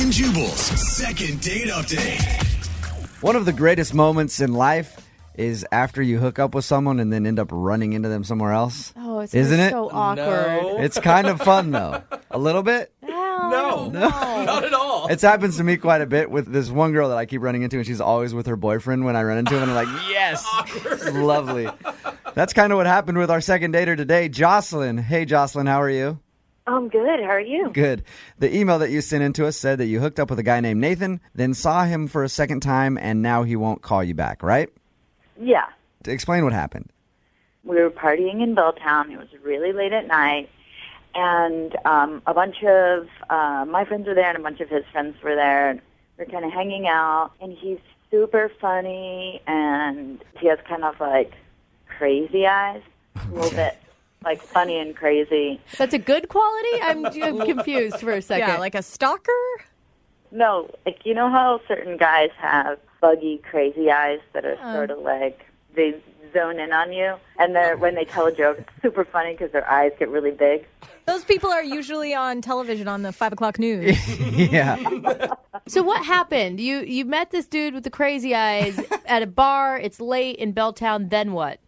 and Jubal's second date update. One of the greatest moments in life is after you hook up with someone and then end up running into them somewhere else. Oh, it's Isn't it? so awkward. No. It's kind of fun, though. A little bit. No, not at all. It happens to me quite a bit with this one girl that I keep running into, and she's always with her boyfriend when I run into him, and I'm like, yes, it's lovely. That's kind of what happened with our second dater today, Jocelyn. Hey, Jocelyn, how are you? I'm good. How are you? Good. The email that you sent in to us said that you hooked up with a guy named Nathan, then saw him for a second time, and now he won't call you back, right? Yeah. Explain what happened. We were partying in Belltown. It was really late at night. And a bunch of my friends were there and a bunch of his friends were there. And we were kind of hanging out. And he's super funny. And he has kind of like crazy eyes. A little bit like funny and crazy. That's a good quality? I'm confused for a second. Yeah, like a stalker? No, like you know how certain guys have buggy, crazy eyes that are sort of like they zone in on you, and when they tell a joke, it's super funny because their eyes get really big. Those people are usually on television on the 5 o'clock news. Yeah. So what happened? You met this dude with the crazy eyes at a bar. It's late in Belltown. Then what?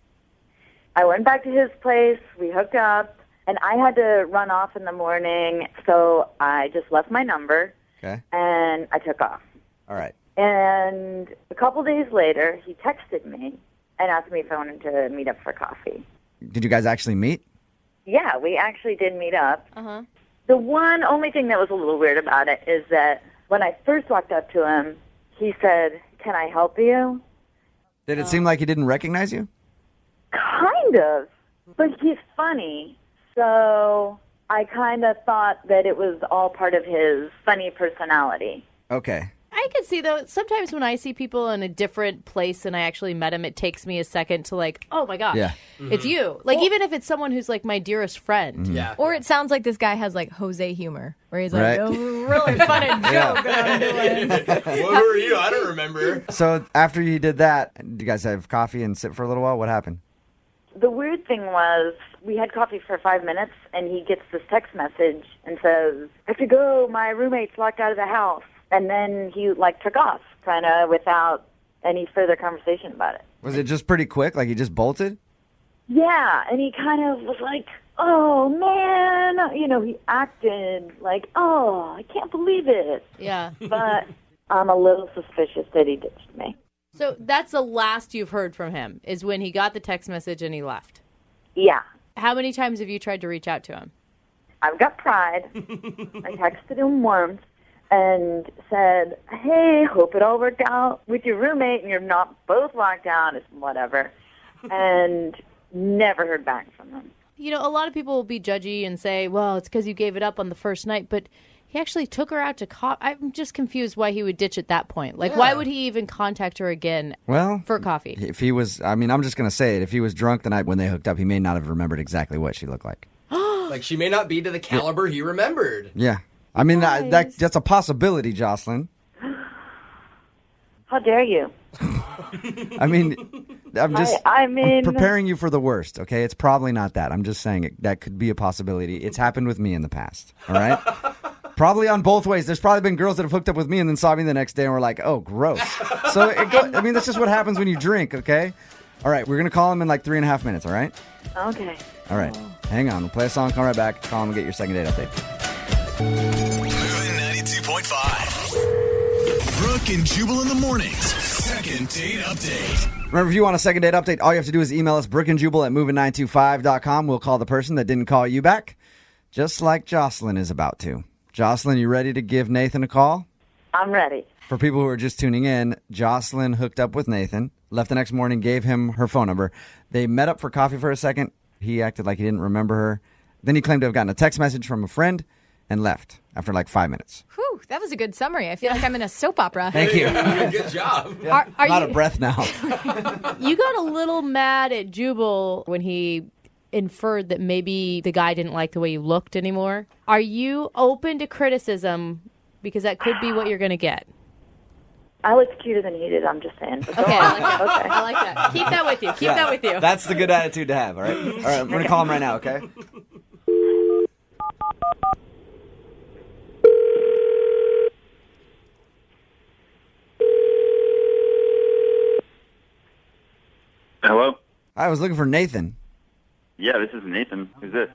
I went back to his place. We hooked up, and I had to run off in the morning, so I just left my number, Okay. and I took off. All right. And a couple days later, he texted me and asked me if I wanted to meet up for coffee. Did you guys actually meet? Yeah, we actually did meet up. Uh-huh. The only thing that was a little weird about it is that when I first walked up to him, he said, "Can I help you?" Did it seem like he didn't recognize you? Kind of, but he's funny, so I kind of thought that it was all part of his funny personality. Okay. I can see, though, sometimes when I see people in a different place and I actually met them, it takes me a second to like, oh, my God, Yeah. it's you. Like, even if it's someone who's like my dearest friend. Yeah. Or it sounds like this guy has like Jose humor, where he's like, Right. oh, really funny joke that I'm doing. What were you? I don't remember. So after you did that, did you guys have coffee and sit for a little while? What happened? The weird thing was we had coffee for 5 minutes, and he gets this text message and says, "I have to go. My roommate's locked out of the house." And then he, like, took off, kind of without any further conversation about it. Was it just pretty quick? Like he just bolted? Yeah, and he kind of was like, "Oh, man." You know, he acted like, "Oh, I can't believe it." Yeah. But I'm a little suspicious that he ditched me. So that's the last you've heard from him, is when he got the text message and he left. Yeah. How many times have you tried to reach out to him? I've got pride. I texted him once and said, "Hey, hope it all worked out with your roommate and you're not both locked down," it's whatever. And never heard back from him. You know, a lot of people will be judgy and say, well, it's because you gave it up on the first night, but he actually took her out to coffee. I'm just confused why he would ditch at that point. Like, why would he even contact her again for coffee? If he was, I mean, I'm just going to say it. If he was drunk the night when they hooked up, he may not have remembered exactly what she looked like. Like, she may not be to the caliber he remembered. Yeah. I mean, that's a possibility, Jocelyn. How dare you? I mean, I'm just I mean, I'm preparing you for the worst, okay? It's probably not that. I'm just saying that could be a possibility. It's happened with me in the past, all right? Probably on both ways. There's probably been girls that have hooked up with me and then saw me the next day and were like, oh, gross. So, I mean, that's just what happens when you drink, okay? All right, we're going to call him in like 3.5 minutes, all right? Okay. All right. Hang on. We'll play a song, come right back, call him and get your second date update. Moving 92.5. Brooke and Jubal in the mornings. Second date update. Remember, if you want a second date update, all you have to do is email us, brookeandjubal@moving925.com. We'll call the person that didn't call you back, just like Jocelyn is about to. Jocelyn, you ready to give Nathan a call? I'm ready. For people who are just tuning in, Jocelyn hooked up with Nathan, left the next morning, gave him her phone number. They met up for coffee for a second. He acted like he didn't remember her. Then he claimed to have gotten a text message from a friend and left after like 5 minutes. Whew, that was a good summary. I feel like I'm in a soap opera. Thank you. Good job. Are I'm out you, of breath now. you got a little mad at Jubal when he inferred that maybe the guy didn't like the way you looked anymore. Are you open to criticism? Because that could be what you're going to get. I looked cuter than he did, I'm just saying. But Okay, I like that. Okay. I like that. Keep that with you. Keep that with you. That's the good attitude to have, all right? All right, I'm going to call him right now, okay? I was looking for Nathan. Yeah, this is Nathan. Who's this?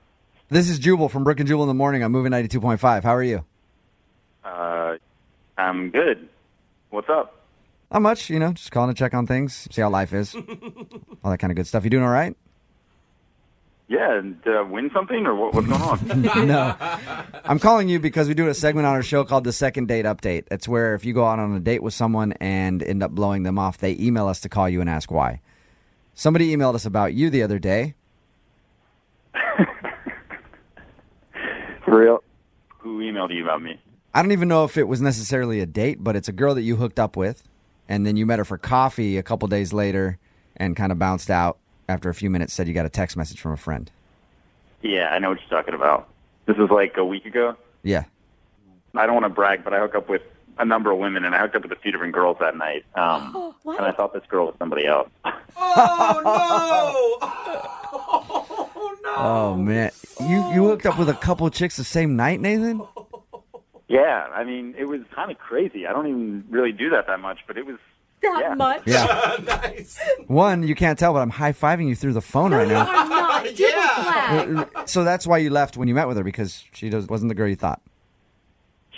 This is Jubal from Brooke and Jubal in the morning. I'm moving 92.5. How are you? I'm good. What's up? Not much, just calling to check on things, see how life is. All that kind of good stuff. You doing all right? Yeah, did I win something or what's going on? No. I'm calling you because we do a segment on our show called the Second Date Update. It's where if you go out on a date with someone and end up blowing them off, they email us to call you and ask why. Somebody emailed us about you the other day. For real? Who emailed you about me? I don't even know if it was necessarily a date, but it's a girl that you hooked up with, and then you met her for coffee a couple days later and kind of bounced out after a few minutes, said you got a text message from a friend. Yeah, I know what you're talking about. This was like a week ago. Yeah. I don't want to brag, but I hooked up with a number of women, and I hooked up with a few different girls that night. What? And I thought this girl was somebody else. Oh, no! Oh, no! Oh, man. You hooked up with a couple chicks the same night, Nathan? Yeah, I mean, it was kind of crazy. I don't even really do that much, but it was... That much? Yeah. Nice. One, you can't tell, but I'm high-fiving you through the phone right now. I'm not. Yeah. Flag. So that's why you left when you met with her, because she wasn't the girl you thought.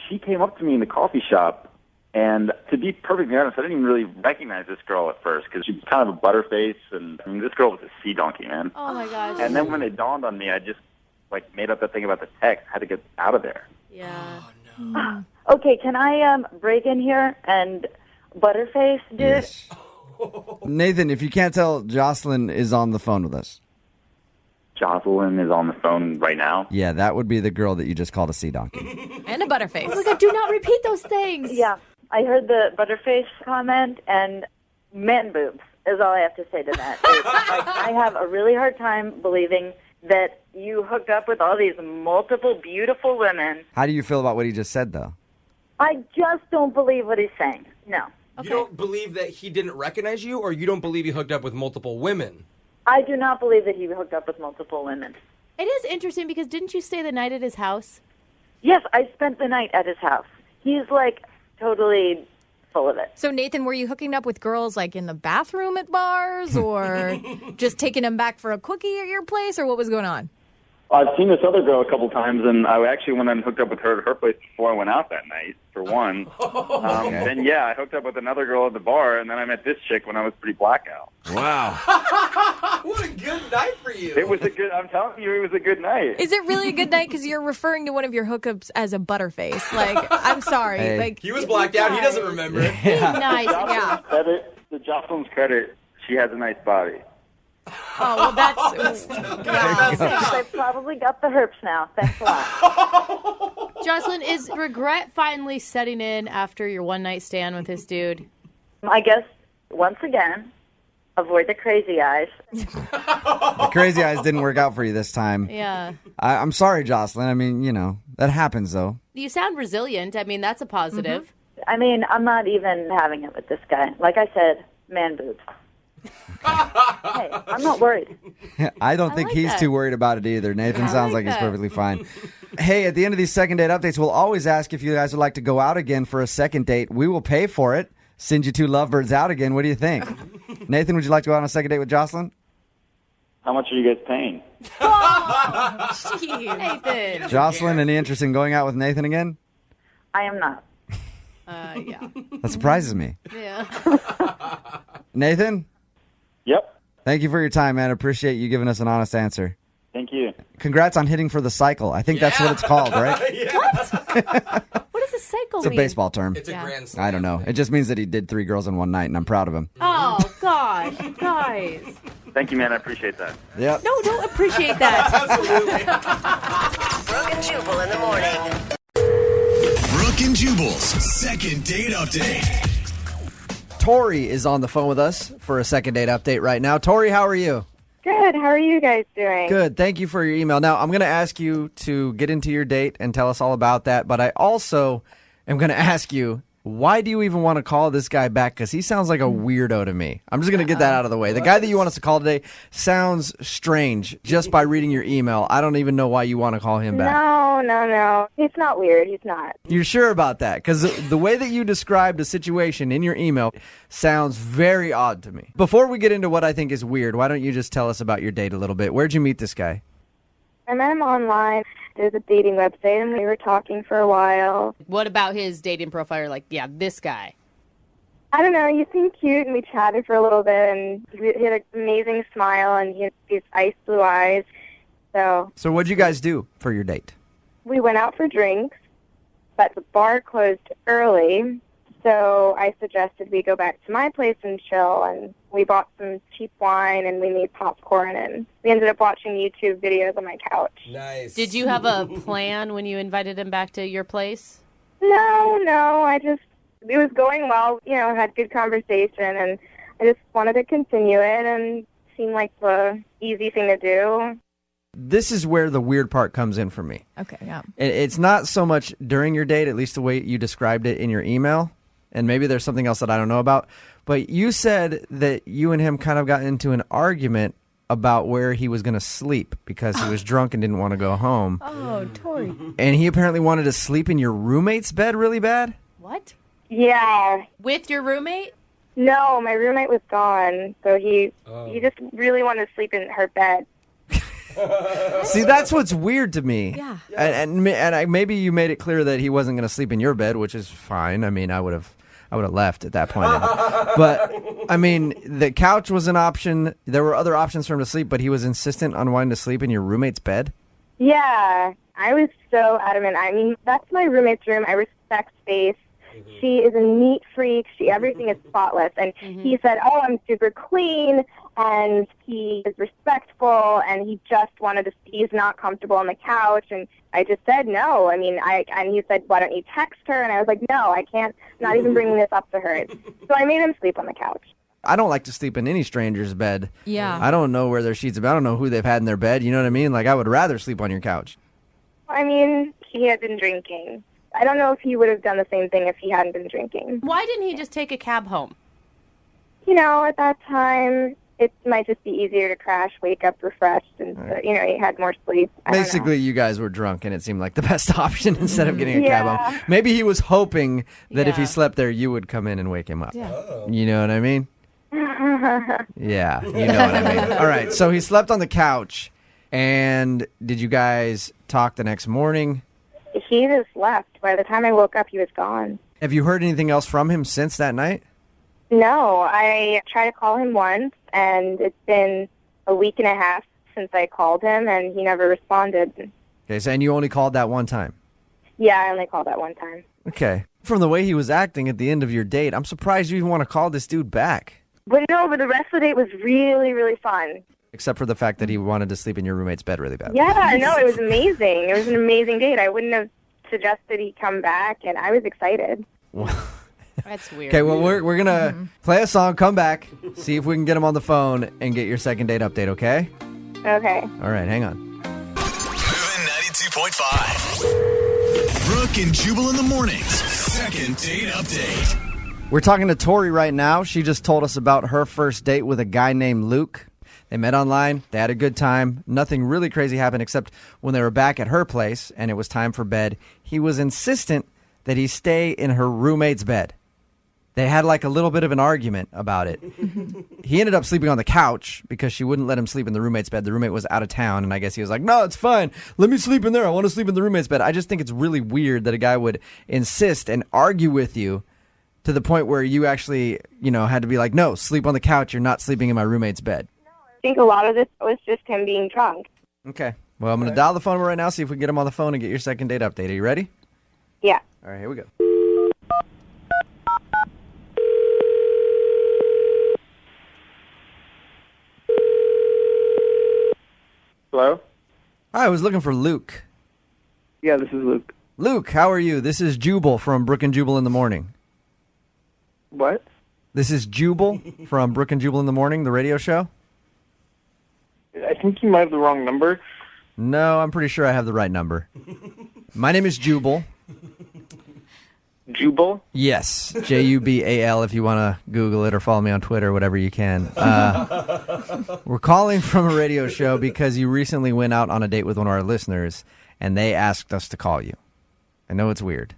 She came up to me in the coffee shop, and to be perfectly honest, I didn't even really recognize this girl at first, because she was kind of a butterface, and I mean, this girl was a sea donkey, man. Oh, my gosh. And then when it dawned on me, I just, made up that thing about the text. I had to get out of there. Yeah. Okay, can I break in here and butterface dude? Yes. Nathan, if you can't tell, Jocelyn is on the phone with us. Jocelyn is on the phone right now. Yeah, that would be the girl that you just called a sea donkey. And a butterface. Oh my God, do not repeat those things. Yeah, I heard the butterface comment, and man boobs is all I have to say to that. I have a really hard time believing that you hooked up with all these multiple beautiful women. How do you feel about what he just said, though? I just don't believe what he's saying. No. You don't believe that he didn't recognize you, or you don't believe he hooked up with multiple women? I do not believe that he hooked up with multiple women. It is interesting because didn't you stay the night at his house? Yes, I spent the night at his house. He's totally full of it. So, Nathan, were you hooking up with girls in the bathroom at bars or just taking them back for a quickie at your place, or what was going on? I've seen this other girl a couple times, and I actually went and hooked up with her at her place before I went out that night, for one. Then, I hooked up with another girl at the bar, and then I met this chick when I was pretty blackout. Wow. What a good night for you. It was I'm telling you, it was a good night. Is it really a good night? Because you're referring to one of your hookups as a butterface. I'm sorry. Hey. He was blacked out. He doesn't remember. Be nice. Yeah. To Jocelyn's credit, she has a nice body. Oh, well, that's... wow. I've probably got the herpes now. Thanks a lot. Jocelyn, is regret finally setting in after your one-night stand with this dude? I guess, once again, avoid the crazy eyes. The crazy eyes didn't work out for you this time. Yeah. I'm sorry, Jocelyn. I mean, that happens, though. You sound resilient. I mean, that's a positive. I mean, I'm not even having it with this guy. Like I said, man boobs. Hey, I'm not worried. I don't think like he's that. too worried about it either. Nathan sounds like he's that. perfectly fine. Hey, at the end of these second date updates, we'll always ask if you guys would like to go out again for a second date. We will pay for it. Send you two lovebirds out again. What do you think? Nathan, would you like to go out on a second date with Jocelyn? How much are you guys paying? Jeez. Nathan. Jocelyn, any interest in going out with Nathan again? I am not. Yeah. That surprises me. Yeah. Nathan, Yep. thank you for your time, man. Appreciate you giving us an honest answer. Thank you. Congrats on hitting for the cycle. I think that's what it's called, right? What does a cycle It's a mean? baseball term. It's a Yeah. grand slam. I don't know. It just means that he did 3 girls in one night, and I'm proud of him. Oh, gosh. Guys. Thank you, man. I appreciate that. Yep. No, don't appreciate that. Brooke and Jubal in the morning. Brooke and Jubal's second date update. Tori is on the phone with us for a second date update right now. Tori, how are you? Good. How are you guys doing? Good. Thank you for your email. Now, I'm going to ask you to get into your date and tell us all about that, but I also am going to ask you, why do you even want to call this guy back? Because he sounds like a weirdo to me. I'm just going to get that out of the way. The guy that you want us to call today sounds strange just by reading your email. I don't even know why you want to call him back. No, No. He's not weird. He's not. You're sure about that? Because the way that you described the situation in your email sounds very odd to me. Before we get into what I think is weird, why don't you just tell us about your date a little bit? Where'd you meet this guy? I met him online. There's a dating website, and we were talking for a while. What about his dating profile? You're like, yeah, this guy. I don't know. He seemed cute, and we chatted for a little bit, and he had an amazing smile, and he had these ice blue eyes. So what'd you guys do for your date? we went out for drinks, but the bar closed early. So I suggested we go back to my place and chill, and we bought some cheap wine, and we made popcorn, and we ended up watching YouTube videos on my couch. Nice. Did you have a plan when you invited him back to your place? No, it was going well, had good conversation, and I just wanted to continue it, and it seemed like the easy thing to do. This is where the weird part comes in for me. Okay, yeah. It's not so much during your date, at least the way you described it in your email, and maybe there's something else that I don't know about, but you said that you and him kind of got into an argument about where he was going to sleep because he was drunk and didn't want to go home. Oh, Tori. And he apparently wanted to sleep in your roommate's bed really bad? What? Yeah. With your roommate? No, my roommate was gone, so he just really wanted to sleep in her bed. See, that's what's weird to me. Yeah. And maybe you made it clear that he wasn't going to sleep in your bed, which is fine. I mean, I would have left at that point. But, I mean, the couch was an option. There were other options for him to sleep, but he was insistent on wanting to sleep in your roommate's bed? Yeah, I was so adamant. I mean, that's my roommate's room. I respect space. She is a neat freak. Everything is spotless. And he said, oh, I'm super clean, and he is respectful, and he just wanted to, he's not comfortable on the couch. And I just said no. I mean, and he said, why don't you text her? And I was like, no, I can't, not even bringing this up to her. So I made him sleep on the couch. I don't like to sleep in any stranger's bed. Yeah. I don't know where their sheets are. I don't know who they've had in their bed. You know what I mean? Like, I would rather sleep on your couch. I mean, he had been drinking. I don't know if he would have done the same thing if he hadn't been drinking. Why didn't he just take a cab home? At that time, it might just be easier to crash, wake up refreshed, and, he had more sleep. Basically, you guys were drunk, and it seemed like the best option instead of getting a cab home. Maybe he was hoping that if he slept there, you would come in and wake him up. Yeah. You know what I mean? Yeah, you know what I mean. All right, so he slept on the couch, and did you guys talk the next morning? He just left. By the time I woke up, he was gone. Have you heard anything else from him since that night? No, I tried to call him once, and it's been a week and a half since I called him, and he never responded. Okay, so and you only called that one time? Yeah, I only called that one time. Okay. From the way he was acting at the end of your date, I'm surprised you even want to call this dude back. But the rest of the date was really, really fun. Except for the fact that he wanted to sleep in your roommate's bed really bad. Yeah, no, it was amazing. It was an amazing date. I wouldn't have suggested he come back, and I was excited. That's weird. Okay, well, we're going to play a song, come back, see if we can get him on the phone and get your second date update, okay? Okay. All right, hang on. Moving 92.5. Brooke and Jubal in the mornings. Second date update. We're talking to Tori right now. She just told us about her first date with a guy named Luke. They met online. They had a good time. Nothing really crazy happened except when they were back at her place and it was time for bed, he was insistent that he stay in her roommate's bed. They had like a little bit of an argument about it. He ended up sleeping on the couch because she wouldn't let him sleep in the roommate's bed. The roommate was out of town, and I guess he was like, no, it's fine. Let me sleep in there. I want to sleep in the roommate's bed. I just think it's really weird that a guy would insist and argue with you to the point where you actually, had to be like, no, sleep on the couch. You're not sleeping in my roommate's bed. I think a lot of this was just him being drunk. Okay. Well, I'm going to dial the phone right now, see if we can get him on the phone and get your second date update. Are you ready? Yeah. All right, here we go. Hello? Hi, I was looking for Luke. Yeah, this is Luke. Luke, how are you? This is Jubal from Brooke and Jubal in the morning. What? This is Jubal from Brooke and Jubal in the morning, the radio show. I think you might have the wrong number. No, I'm pretty sure I have the right number. My name is Jubal. Jubal? Yes, Jubal if you want to Google it or follow me on Twitter, whatever you can. We're calling from a radio show because you recently went out on a date with one of our listeners, and they asked us to call you. I know it's weird.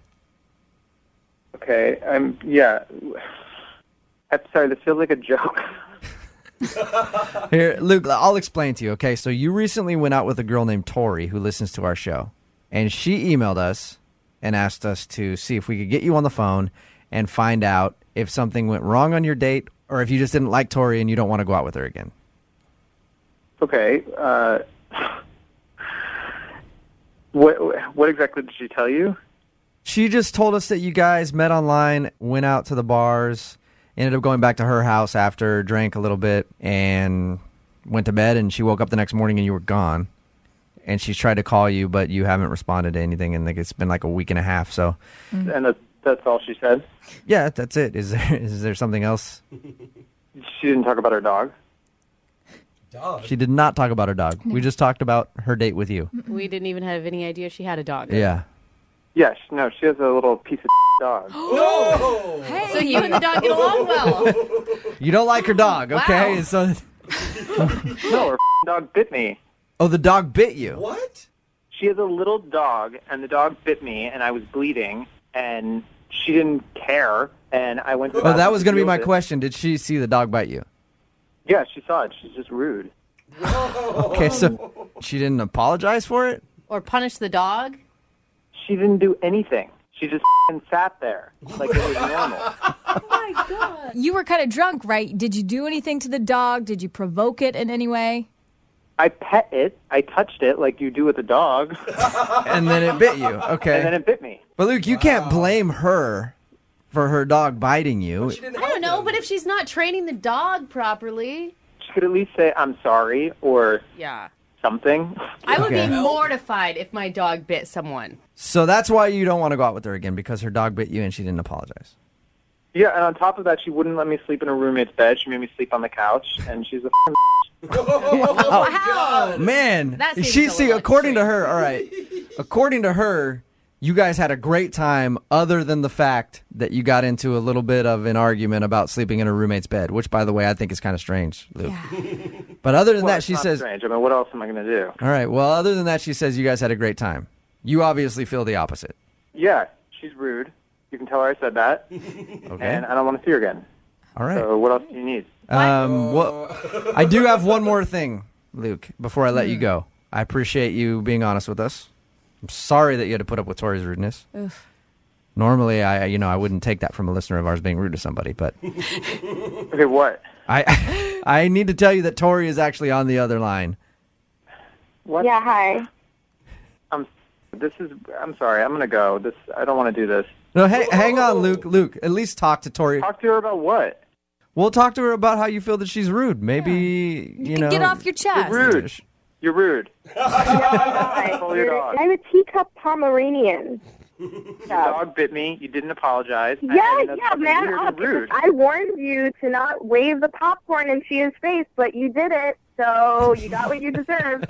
Okay, yeah. I'm sorry, this feels like a joke. Here, Luke, I'll explain to you, okay? So you recently went out with a girl named Tori who listens to our show, and she emailed us and asked us to see if we could get you on the phone and find out if something went wrong on your date or if you just didn't like Tori and you don't want to go out with her again. Okay, what exactly did she tell you? She just told us that you guys met online, went out to the bars, ended up going back to her house after, drank a little bit, and went to bed, and she woke up the next morning and you were gone. And she's tried to call you, but you haven't responded to anything, and it's been like a week and a half. So, And that's all she said? yeah, that's it. Is there something else? She didn't talk about her dog? Dog. She did not talk about her dog. We just talked about her date with you. We didn't even have any idea she had a dog. Yeah. Yes, no, she has a little piece of dog. No! So you and the dog get along well. You don't like her dog, okay? Wow. So, No, her dog bit me. oh, the dog bit you. What? She has a little dog, and the dog bit me, and I was bleeding, and she didn't care, and I went to the Oh, that was going to be my deal with it. question. Did she see the dog bite you? Yeah, she saw it. She's just rude. Okay, so she didn't apologize for it? Or punish the dog. She didn't do anything. She just sat there like it was normal. Oh my God. You were kind of drunk, right? Did you do anything to the dog? Did you provoke it in any way? I pet it. I touched it like you do with a dog, And then it bit you. Okay. and then it bit me. But Luke, you can't blame her for her dog biting you. She didn't I help don't know, him. but if she's not training the dog properly, She could at least say, I'm sorry, or yeah. something. I would Okay. be mortified if my dog bit someone. So that's why you don't want to go out with her again, because her dog bit you and she didn't apologize. Yeah, and on top of that, she wouldn't let me sleep in her roommate's bed. She made me sleep on the couch, and she's a Wow. Man, That seems she a see little according to extreme. her, all right. According to her, you guys had a great time other than the fact that you got into a little bit of an argument about sleeping in her roommate's bed, which by the way, I think is kind of strange, Luke. But other than Well, that, it's she not says, strange. I mean, what else am I going to do? all right, well, other than that, she says you guys had a great time. You obviously feel the opposite. Yeah, she's rude. You can tell her I said that, Okay. and I don't want to see her again. All right. So what else do you need? Well, I do have one more thing, Luke, before I let you go. I appreciate you being honest with us. I'm sorry that you had to put up with Tori's rudeness. Normally, I wouldn't take that from a listener of ours being rude to somebody, but Okay, what? I need to tell you that Tori is actually on the other line. What? Yeah, hi. I'm sorry. I'm going to go. I don't want to do this. No, hey, hang on, Luke. Luke, at least talk to Tori. Talk to her about what? We'll talk to her about how you feel that she's rude. Maybe, you know. Get off your chest. You're rude. You're rude. Hi. Pull your dog. I'm a teacup Pomeranian. Your dog bit me. You didn't apologize. Yeah, and that's yeah, fucking man. weird Oh, and rude. I warned you to not wave the popcorn in Shia's face, but you did it, so you got what you deserved.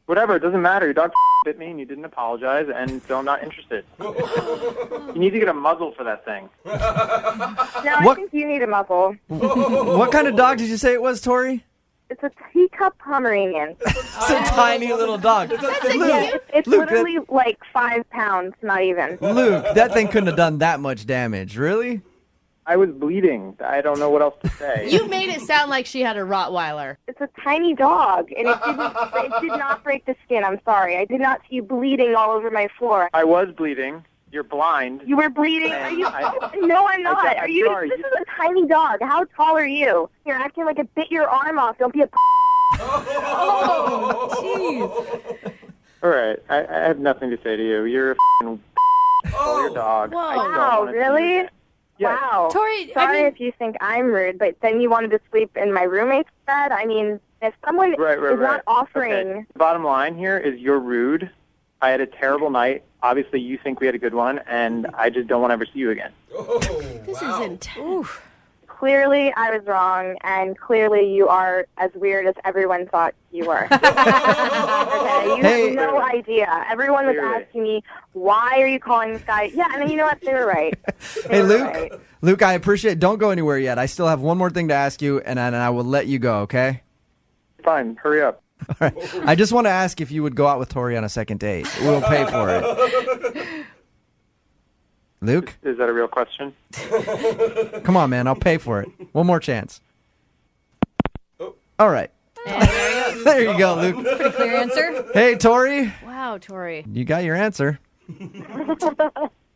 Whatever. It doesn't matter. Your dog bit me, and you didn't apologize, and so I'm not interested. You need to get a muzzle for that thing. No, I What? think you need a muzzle. What kind of dog did you say it was, Tori? It's a teacup Pomeranian. It's a tiny little dog. Yeah, it's Luke, literally like 5 pounds, not even. Luke, that thing couldn't have done that much damage. Really? I was bleeding. I don't know what else to say. You made it sound like she had a Rottweiler. It's a tiny dog, and it did not break the skin. I'm sorry. I did not see you bleeding all over my floor. I was bleeding. You're blind. You were bleeding? Are you? No, I'm not. I'm Are you? sorry. This is a tiny dog. How tall are you? You're acting like it bit your arm off. Don't be a. All right. I have nothing to say to you. You're a f***ing your dog. Whoa. I don't Wow, wanna see you really? again. Yes. Wow. Tori, Sorry if you think I'm rude, but then you wanted to sleep in my roommate's bed. I mean, if someone Right. is not offering. Okay. Bottom line here is you're rude. I had a terrible night. Obviously, you think we had a good one, and I just don't want to ever see you again. This is intense. Clearly, I was wrong, and clearly, you are as weird as everyone thought you were. Okay, you Hey. have no idea. Everyone was Clearly. asking me, "Why are you calling this guy?" Yeah, and then you know what? They were right. They Hey, were Luke. right. Luke, I appreciate it. Don't go anywhere yet. I still have one more thing to ask you, and I will let you go, okay? Fine. Hurry up. All right. I just want to ask if you would go out with Tori on a second date. We'll pay for it. Luke? Is that a real question? Come on, man. I'll pay for it. One more chance. All right. And there you go. There you go, Luke. Pretty clear answer. Hey, Tori. Wow, Tori. You got your answer.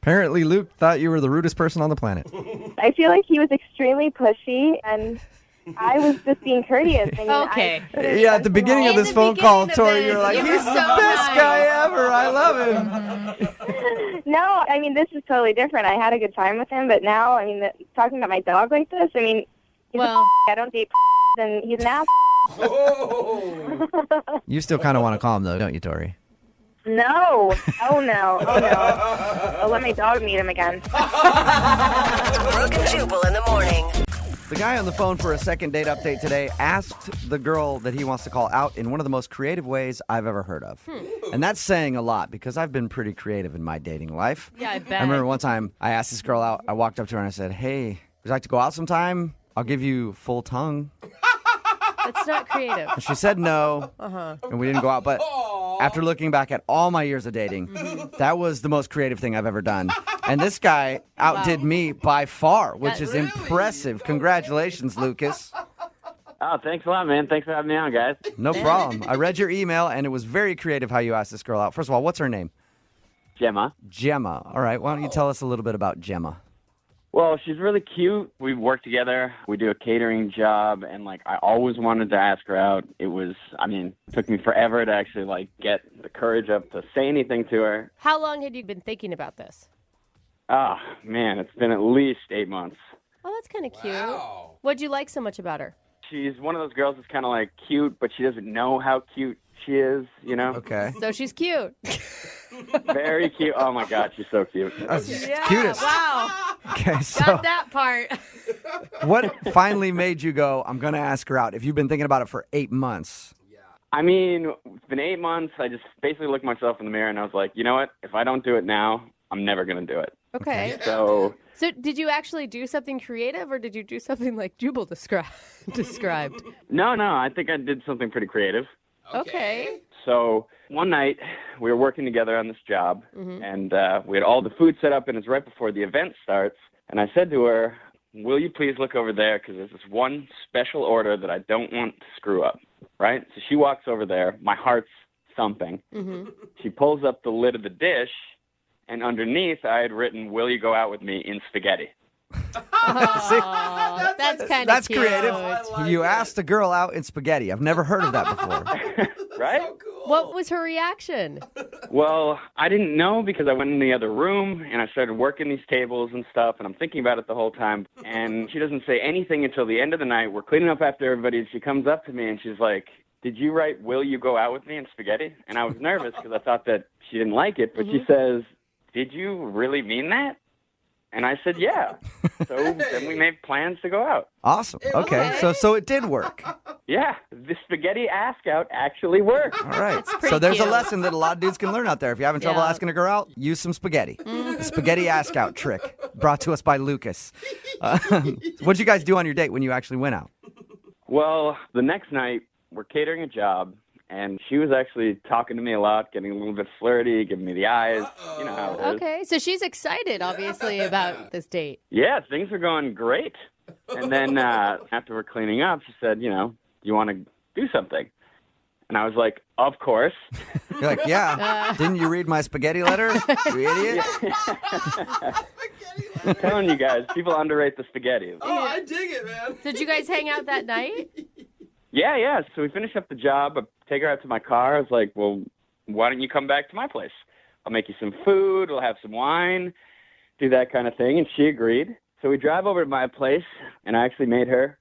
Apparently, Luke thought you were the rudest person on the planet. I feel like he was extremely pushy, and I was just being courteous. And Okay. Yeah, at the beginning of this phone call, Tori, you're like, you he's were the so best nice. guy ever. I love him. No, I mean, this is totally different. I had a good time with him, but now, I mean, talking about my dog like this, I mean, he's I don't date and he's an ass. You still kind of want to call him, though, don't you, Tori? No. Oh, no. Oh, no. I'll let my dog meet him again. Brooke and Jubal in the morning. The guy on the phone for a second date update today asked the girl that he wants to call out in one of the most creative ways I've ever heard of. And that's saying a lot because I've been pretty creative in my dating life. Yeah, I bet. I remember one time I asked this girl out. I walked up to her and I said, hey, would you like to go out sometime? I'll give you full tongue. That's not creative. And she said no, and we didn't go out. But after looking back at all my years of dating, that was the most creative thing I've ever done. And this guy outdid me by far, which is impressive. Congratulations, Lucas. Oh, thanks a lot, man. Thanks for having me on, guys. No problem. I read your email, and it was very creative how you asked this girl out. First of all, what's her name? Gemma. Gemma. All right, why don't you tell us a little bit about Gemma? Well, she's really cute. We work together. We do a catering job, and, I always wanted to ask her out. It took me forever to actually, get the courage up to say anything to her. How long had you been thinking about this? Oh, man, it's been at least 8 months. Oh, that's kind of cute. What'd you like so much about her? She's one of those girls that's kind of, cute, but she doesn't know how cute she is, you know? Okay. So she's cute. Very cute. Oh, my God, she's so cute. Cutest. Wow. Okay, so Got that part. what finally made you go, I'm going to ask her out? If you've been thinking about it for 8 months. I mean, it's been 8 months. I just basically looked myself in the mirror, and I was like, you know what? If I don't do it now, I'm never going to do it. Okay. So did you actually do something creative, or did you do something like Jubal described? No, I think I did something pretty creative. Okay. So one night we were working together on this job, and we had all the food set up, and it's right before the event starts. And I said to her, will you please look over there, because there's this one special order that I don't want to screw up, right? So she walks over there. My heart's thumping. She pulls up the lid of the dish, and underneath I had written, will you go out with me in spaghetti? Oh, that's kind of That's cute. creative. You asked a girl out in spaghetti. I've never heard of that before. Right? So cool. What was her reaction? Well, I didn't know because I went in the other room and I started working these tables and stuff, and I'm thinking about it the whole time. And she doesn't say anything until the end of the night. We're cleaning up after everybody, and she comes up to me and she's like, did you write, will you go out with me in spaghetti? And I was nervous because I thought that she didn't like it, but she says, did you really mean that? And I said, yeah. So then we made plans to go out. Awesome. Okay. So it did work. Yeah. The spaghetti ask out actually worked. All right. pretty So there's cute. a lesson that a lot of dudes can learn out there. If you're having trouble Yeah. asking a girl out, use some spaghetti. The spaghetti ask out trick brought to us by Lucas. What'd you guys do on your date when you actually went out? Well, the next night, we're catering a job, and she was actually talking to me a lot, getting a little bit flirty, giving me the eyes. You know how it is. Okay, so she's excited, obviously, about this date. Yeah, things are going great. And then after we're cleaning up, she said, you want to do something? And I was like, of course. You're like, yeah. Didn't you read my spaghetti letter, you idiot? I'm telling you guys, people underrate the spaghetti. Oh, I dig it, man. So did you guys hang out that night? Yeah. So we finished up the job. I take her out to my car. I was like, well, why don't you come back to my place? I'll make you some food. We'll have some wine, do that kind of thing. And she agreed. So we drive over to my place, and I actually made her,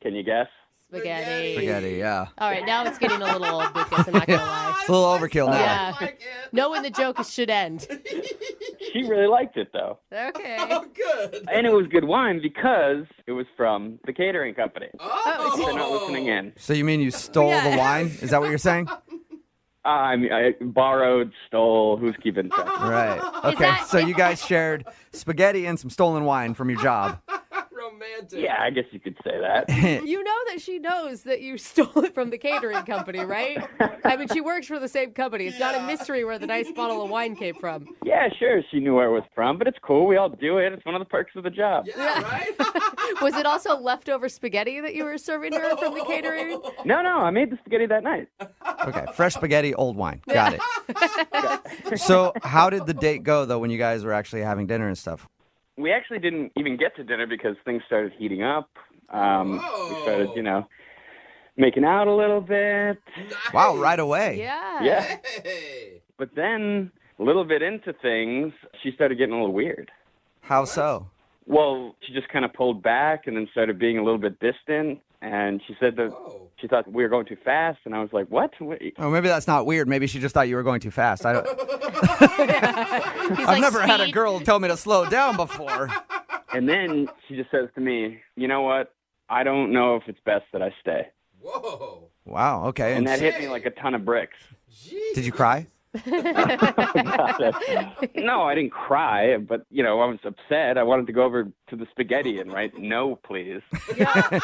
can you guess? Spaghetti. Spaghetti, yeah. All right, now it's getting a little old, Lucas. I'm not going to lie. It's a little overkill now. Yeah. Know when the joke should end. She really liked it, though. Okay. Oh, good. And it was good wine because it was from the catering company. Oh. They're not listening in. So you mean you stole the wine? Is that what you're saying? I borrowed, stole, who's keeping track? Right. Okay. So you guys shared spaghetti and some stolen wine from your job. Romantic. romantic. Yeah, I guess you could say that. You know that she knows that you stole it from the catering company, right? I mean, she works for the same company. It's not a mystery where the nice bottle of wine came from. Yeah, sure, she knew where it was from, but it's cool. We all do it. It's one of the perks of the job. Yeah, right? Was it also leftover spaghetti that you were serving her from the catering? No, I made the spaghetti that night. Okay, fresh spaghetti, old wine. Got it. So how did the date go, though, when you guys were actually having dinner and stuff? We actually didn't even get to dinner because things started heating up. We started, making out a little bit. Nice. Wow, right away. Yeah. Hey. But then, a little bit into things, she started getting a little weird. How so? Well, she just kind of pulled back and then started being a little bit distant. And she said that she thought we were going too fast. And I was like, what? Oh, maybe that's not weird. Maybe she just thought you were going too fast. I've never had a girl tell me to slow down before. And then she just says to me, you know what? I don't know if it's best that I stay. Whoa. Wow, okay. And that hit me like a ton of bricks. Did you cry? No, I didn't cry, but, I was upset. I wanted to go over to the spaghetti and write, no, please. Yeah.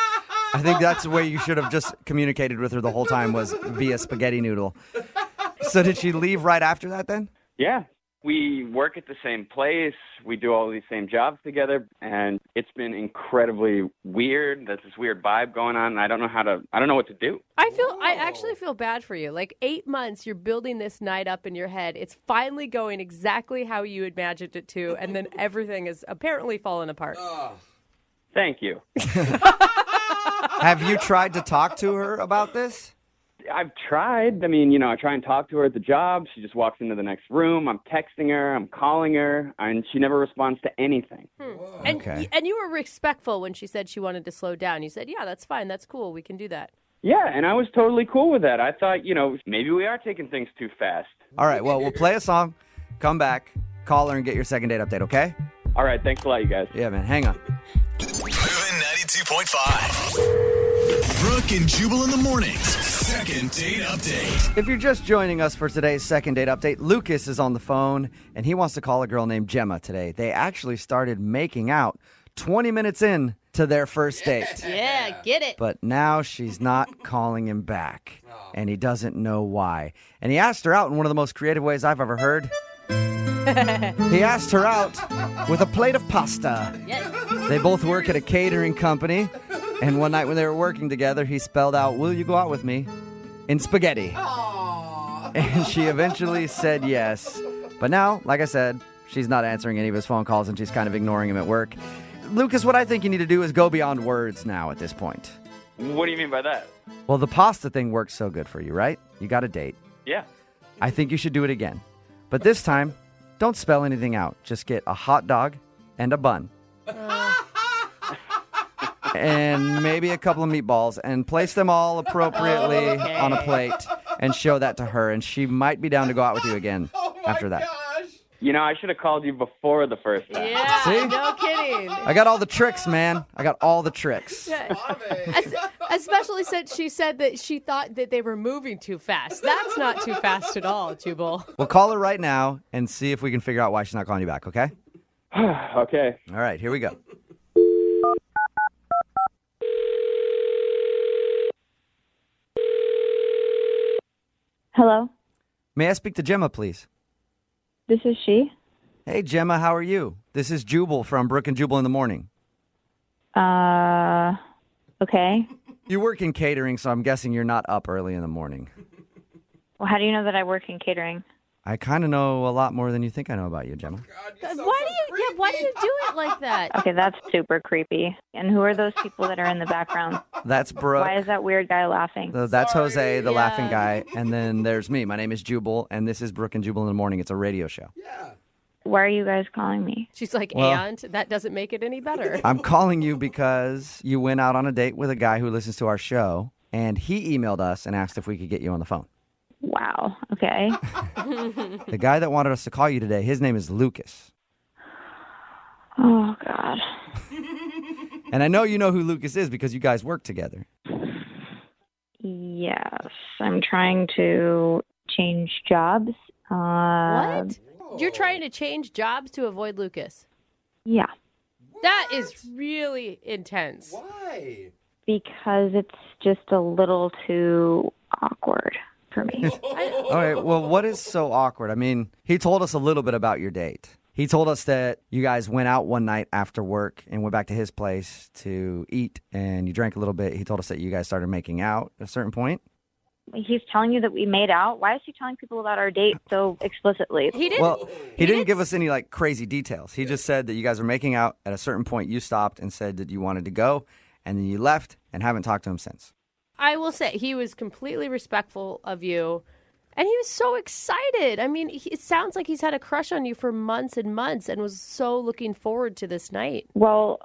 I think that's the way you should have just communicated with her the whole time, was via spaghetti noodle. So did she leave right after that then? Yeah. We work at the same place. We do all these same jobs together, and it's been incredibly weird. There's this weird vibe going on, and I don't know what to do. I actually feel bad for you. Like 8 months, you're building this night up in your head. It's finally going exactly how you imagined it to, and then everything is apparently falling apart. Thank you. Have you tried to talk to her about this? I've tried. I mean, I try and talk to her at the job. She just walks into the next room. I'm texting her. I'm calling her. And she never responds to anything. And, Okay. and you were respectful when she said she wanted to slow down. You said, yeah, that's fine. That's cool. We can do that. Yeah, and I was totally cool with that. I thought, maybe we are taking things too fast. All right, well, we'll play a song, come back, call her, and get your second date update, okay? All right, thanks a lot, you guys. Yeah, man, hang on. Moving 92.5. Brooke and Jubal in the mornings. Second date update. If you're just joining us for today's second date update, Lucas is on the phone, and he wants to call a girl named Gemma today. They actually started making out 20 minutes in to their first date. Yeah, get it. But now she's not calling him back, and he doesn't know why. And he asked her out in one of the most creative ways I've ever heard. He asked her out with a plate of pasta. Yes. They both work at a catering company, and one night when they were working together, he spelled out, "Will you go out with me?" in spaghetti. And she eventually said yes. But now, like I said, she's not answering any of his phone calls, and she's kind of ignoring him at work. Lucas, what I think you need to do is go beyond words now at this point. What do you mean by that? Well, the pasta thing works so good for you, right? You got a date. Yeah. I think you should do it again. But this time, don't spell anything out. Just get a hot dog and a bun. And maybe a couple of meatballs, and place them all appropriately on a plate and show that to her, and she might be down to go out with you again after that. I should have called you before the first time. Yeah, See? no kidding. I got all the tricks, man. I got all the tricks. Especially since she said that she thought that they were moving too fast. That's not too fast at all, Jubal. We'll call her right now and see if we can figure out why she's not calling you back, okay? Okay. All right, here we go. Hello, May I speak to Gemma, please? this is she. Hey, Gemma, how are you? This is Jubal from Brooke and Jubal in the morning. Okay. You work in catering, so I'm guessing you're not up early in the morning. Well, how do you know that I work in catering? I kind of know a lot more than you think I know about you, Gemma. Why do you do it like that? Okay, that's super creepy. And who are those people that are in the background? That's Brooke. Why is that weird guy laughing? That's Jose, the Yeah. laughing guy. And then there's me. My name is Jubal, and this is Brooke and Jubal in the morning. It's a radio show. Why are you guys calling me? She's like, Well- and that doesn't make it any better. I'm calling you because you went out on a date with a guy who listens to our show, and he emailed us and asked if we could get you on the phone. Wow. Okay. The guy that wanted us to call you today, his name is Lucas. Oh, God. And I know you know who Lucas is because you guys work together. Yes. I'm trying to change jobs. What? You're trying to change jobs to avoid Lucas? Yeah. That is really intense. Why? Because it's just a little too awkward for me. Okay, well, what is so awkward? I mean, he told us a little bit about your date. He told us that you guys went out one night after work and went back to his place to eat, and you drank a little bit. He told us that you guys started making out at a certain point. He's telling you that we made out? Why is he telling people about our date so explicitly? He didn't. Well, he didn't give us any like crazy details. He just said that you guys were making out at a certain point. You stopped and said that you wanted to go, and then you left and haven't talked to him since. I will say he was completely respectful of you, and he was so excited. I mean, it sounds like he's had a crush on you for months and months and was so looking forward to this night. Well,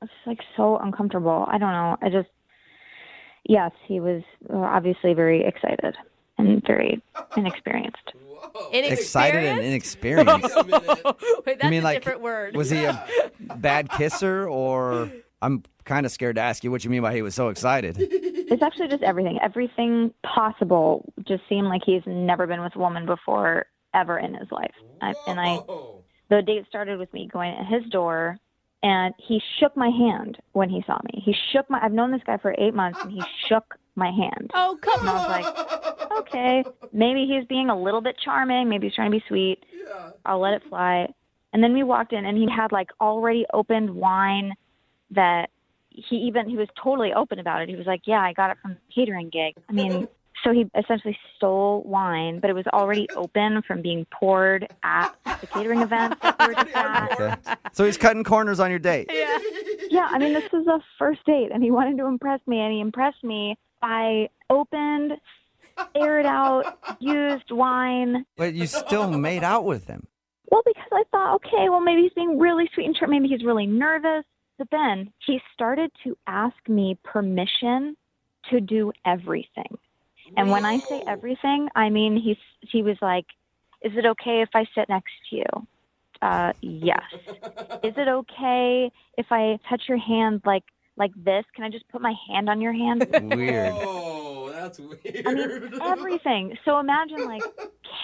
it's like so uncomfortable. I don't know. Yes, he was obviously very excited and very inexperienced. Excited and inexperienced. Wait, that's a different word. Was he a bad kisser, or I'm kind of scared to ask you what you mean by he was so excited. It's actually just everything. Everything possible just seemed like he's never been with a woman before ever in his life. The date started with me going at his door, and he shook my hand when he saw me. I've known this guy for 8 months, and he shook my hand. Oh, come on. And I was like, okay, maybe he's being a little bit charming. Maybe he's trying to be sweet. Yeah. I'll let it fly. And then we walked in, and he had like already opened wine that he was totally open about it. He was like, yeah, I got it from the catering gig. I mean, so he essentially stole wine, but it was already open from being poured at the catering event that we were just at. Okay. So he's cutting corners on your date. Yeah, I mean, this was a first date, and he wanted to impress me, and he impressed me by opened, aired out, used wine. But you still made out with him. Well, because I thought, okay, well, maybe he's being really sweet and maybe he's really nervous. But then he started to ask me permission to do everything. And when I say everything, I mean he was like, is it okay if I sit next to you? Yes. Is it okay if I touch your hand like this? Can I just put my hand on your hand? Weird. Oh, that's weird. I mean, everything. So imagine, like,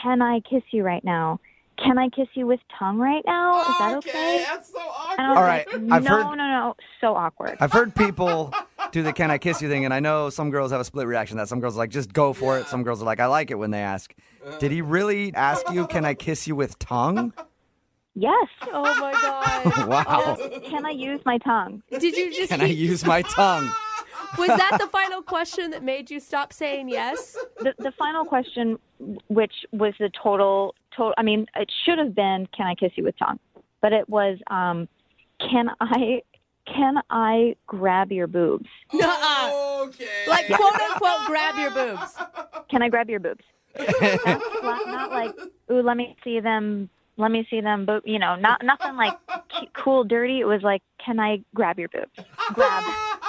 can I kiss you right now? Can I kiss you with tongue right now? Is that okay? That's so awkward. And I was All right, like, no. So awkward. I've heard people do the "can I kiss you" thing, and I know some girls have a split reaction to that. Some girls are like, just go for it. Some girls are like, I like it when they ask. Did he really ask you, can I kiss you with tongue? Yes. Oh, my God. Wow. Can I use my tongue? Did you just... Can I use my tongue? Was that the final question that made you stop saying yes? The final question, which was the total, I mean, it should have been, can I kiss you with tongue? But it was, can I grab your boobs? Okay. Like, quote unquote, grab your boobs. Can I grab your boobs? That's not like, ooh, let me see them, boob, nothing like cool, dirty. It was like, can I grab your boobs? Grab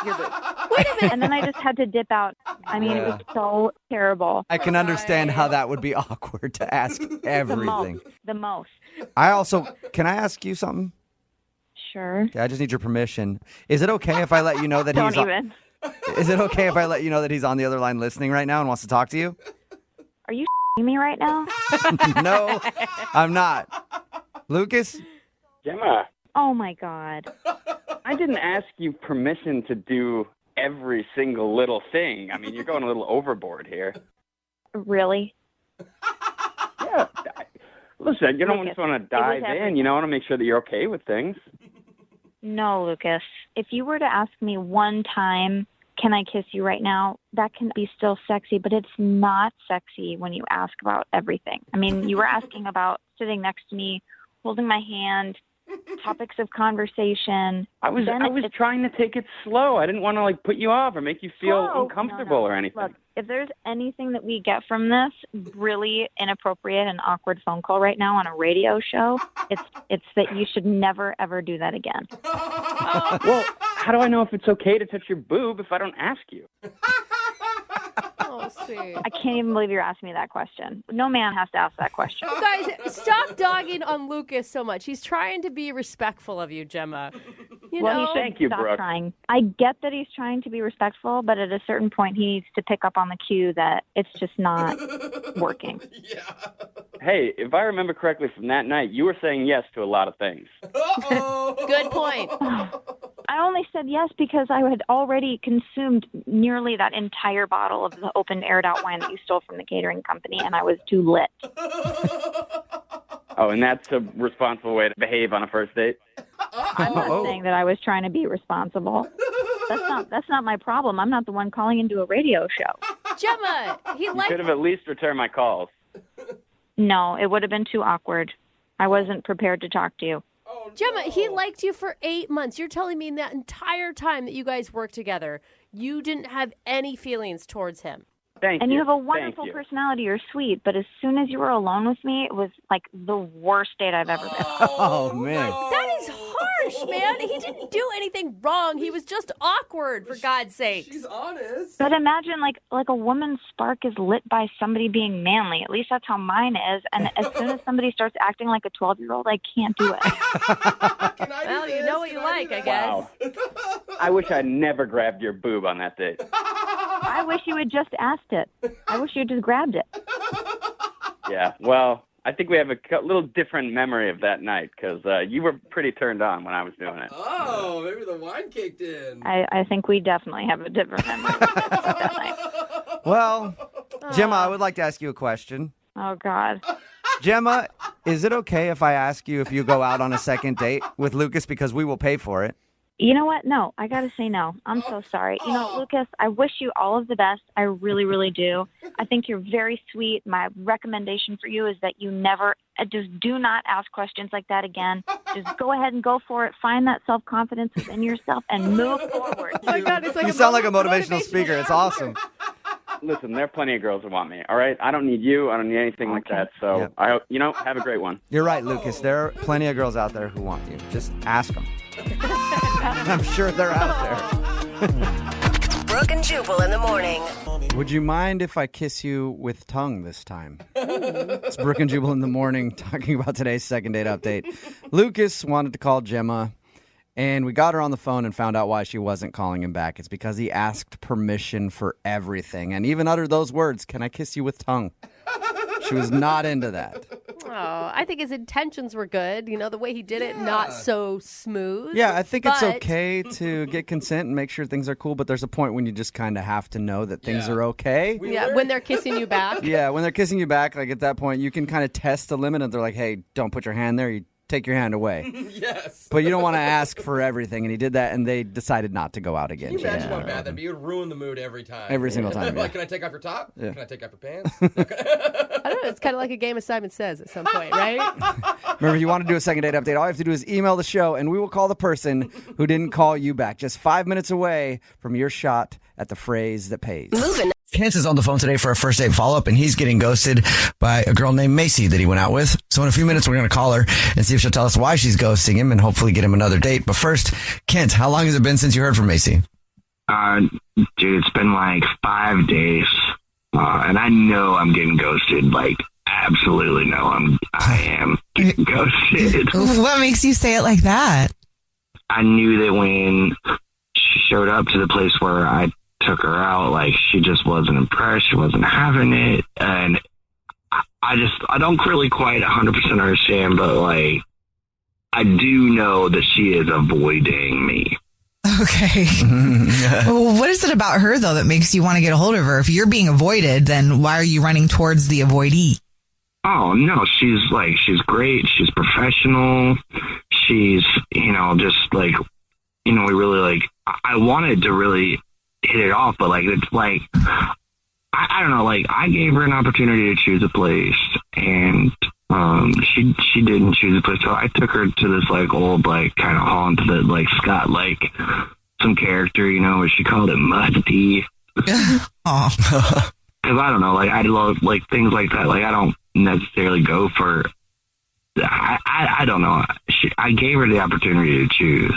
your boobs. Wait a minute. And then I just had to dip out. I mean, It was so terrible. I can understand how that would be awkward to ask everything. The most. Can I ask you something? Sure. Okay, I just need your permission. Is it okay if I let you know that Don't even. Is it okay if I let you know that he's on the other line listening right now and wants to talk to you? Are you me right now? No, I'm not. Lucas? Gemma, Oh, my God. I didn't ask you permission to do every single little thing. I mean, you're going a little overboard here. Really? Yeah. Listen, you don't Lucas, just want to dive in. You want to make sure that you're okay with things. No, Lucas. If you were to ask me one time, can I kiss you right now? That can be still sexy, but it's not sexy when you ask about everything. I mean, you were asking about sitting next to me, holding my hand, topics of conversation. I was trying to take it slow. I didn't want to put you off or make you feel uncomfortable or anything. Look, if there's anything that we get from this really inappropriate and awkward phone call right now on a radio show, it's that you should never ever do that again. Well, how do I know if it's okay to touch your boob if I don't ask you? Oh, sweet. I can't even believe you're asking me that question. No man has to ask that question. Guys, stop dogging on Lucas so much. He's trying to be respectful of you, Gemma. Thank you, stop Brooke. trying. I get that he's trying to be respectful, but at a certain point he needs to pick up on the cue that it's just not working. Yeah. Hey, if I remember correctly from that night, you were saying yes to a lot of things. Come Good point. I only said yes because I had already consumed nearly that entire bottle of the open aired out wine that you stole from the catering company, and I was too lit. Oh, and that's a responsible way to behave on a first date? I'm not saying that I was trying to be responsible. That's not my problem. I'm not the one calling into a radio show. Gemma, You could have at least returned my calls. No, it would have been too awkward. I wasn't prepared to talk to you. Gemma, he liked you for 8 months. You're telling me that entire time that you guys worked together, you didn't have any feelings towards him. Thank and you. you have a wonderful personality. You're sweet, but as soon as you were alone with me, it was like the worst date I've ever been. Oh, man. That is harsh, man. He didn't do anything wrong. He was just awkward, for God's sake. She's honest. But imagine, like a woman's spark is lit by somebody being manly. At least that's how mine is. And as soon as somebody starts acting like a 12-year-old, I can't do it. Well, you know what you like, I guess. Wow. I wish I'd never grabbed your boob on that date. I wish you had just asked it. I wish you had just grabbed it. Yeah, well, I think we have a little different memory of that night because you were pretty turned on when I was doing it. Oh, maybe the wine kicked in. I think we definitely have a different memory of that night. Well, Gemma, I would like to ask you a question. Oh, God. Gemma, is it okay if I ask you if you go out on a second date with Lucas because we will pay for it? You know what? No, I got to say no. I'm so sorry. You know, Lucas, I wish you all of the best. I really, really do. I think you're very sweet. My recommendation for you is that you never, just do not ask questions like that again. Just go ahead and go for it. Find that self-confidence within yourself and move forward. Oh my God, it's like you sound like a motivational speaker. It's awesome. Listen, there are plenty of girls who want me, all right? I don't need you. I don't need anything like that. So, Yep. I hope, have a great one. You're right, Lucas. There are plenty of girls out there who want you. Just ask them. I'm sure they're out there. Brooke and Jubal in the morning. Would you mind if I kiss you with tongue this time? It's Brooke and Jubal in the morning talking about today's second date update. Lucas wanted to call Gemma, and we got her on the phone and found out why she wasn't calling him back. It's because he asked permission for everything and even uttered those words, "Can I kiss you with tongue?" She was not into that. Oh, I think his intentions were good. You know, the way he did it, not so smooth. Yeah, I think it's but- okay to get consent and make sure things are cool, but there's a point when you just kind of have to know that things are okay. Yeah, when they're kissing you back. Yeah, when they're kissing you back, like at that point, you can kind of test the limit, and they're like, hey, don't put your hand there. You take your hand away. Yes. But you don't want to ask for everything, and he did that, and they decided not to go out again. Can you imagine how bad that'd be? It would ruin the mood every time. Every single time, yeah. Like, can I take off your top? Yeah. Can I take off your pants? I don't know. It's kind of like a game of Simon Says at some point, right? Remember, if you want to do a second date update, all you have to do is email the show, and we will call the person who didn't call you back. Just 5 minutes away from your shot at the phrase that pays. Moving. Kent is on the phone today for a first date follow-up, and he's getting ghosted by a girl named Macy that he went out with. So in a few minutes, we're going to call her and see if she'll tell us why she's ghosting him and hopefully get him another date. But first, Kent, how long has it been since you heard from Macy? Dude, it's been like 5 days, and I know I'm getting ghosted. Like, absolutely know I am getting ghosted. What makes you say it like that? I knew that when she showed up to the place where I took her out, like, she just wasn't impressed. She wasn't having it, and I don't really quite 100% understand, but like, I do know that she is avoiding me. Okay. Well, what is it about her, though, that makes you want to get a hold of her? If you're being avoided, then why are you running towards the avoidee? Oh, no, she's great. She's professional. She's, just like, we really like, I wanted to really hit it off, but like, it's like, I don't know, like, I gave her an opportunity to choose a place, and she didn't choose a place, so I took her to this like old like kind of haunt that like Scott like some character, where she called it Musty. Because I don't know, like, I love like things like that. Like, I don't necessarily go for. I don't know. I gave her the opportunity to choose.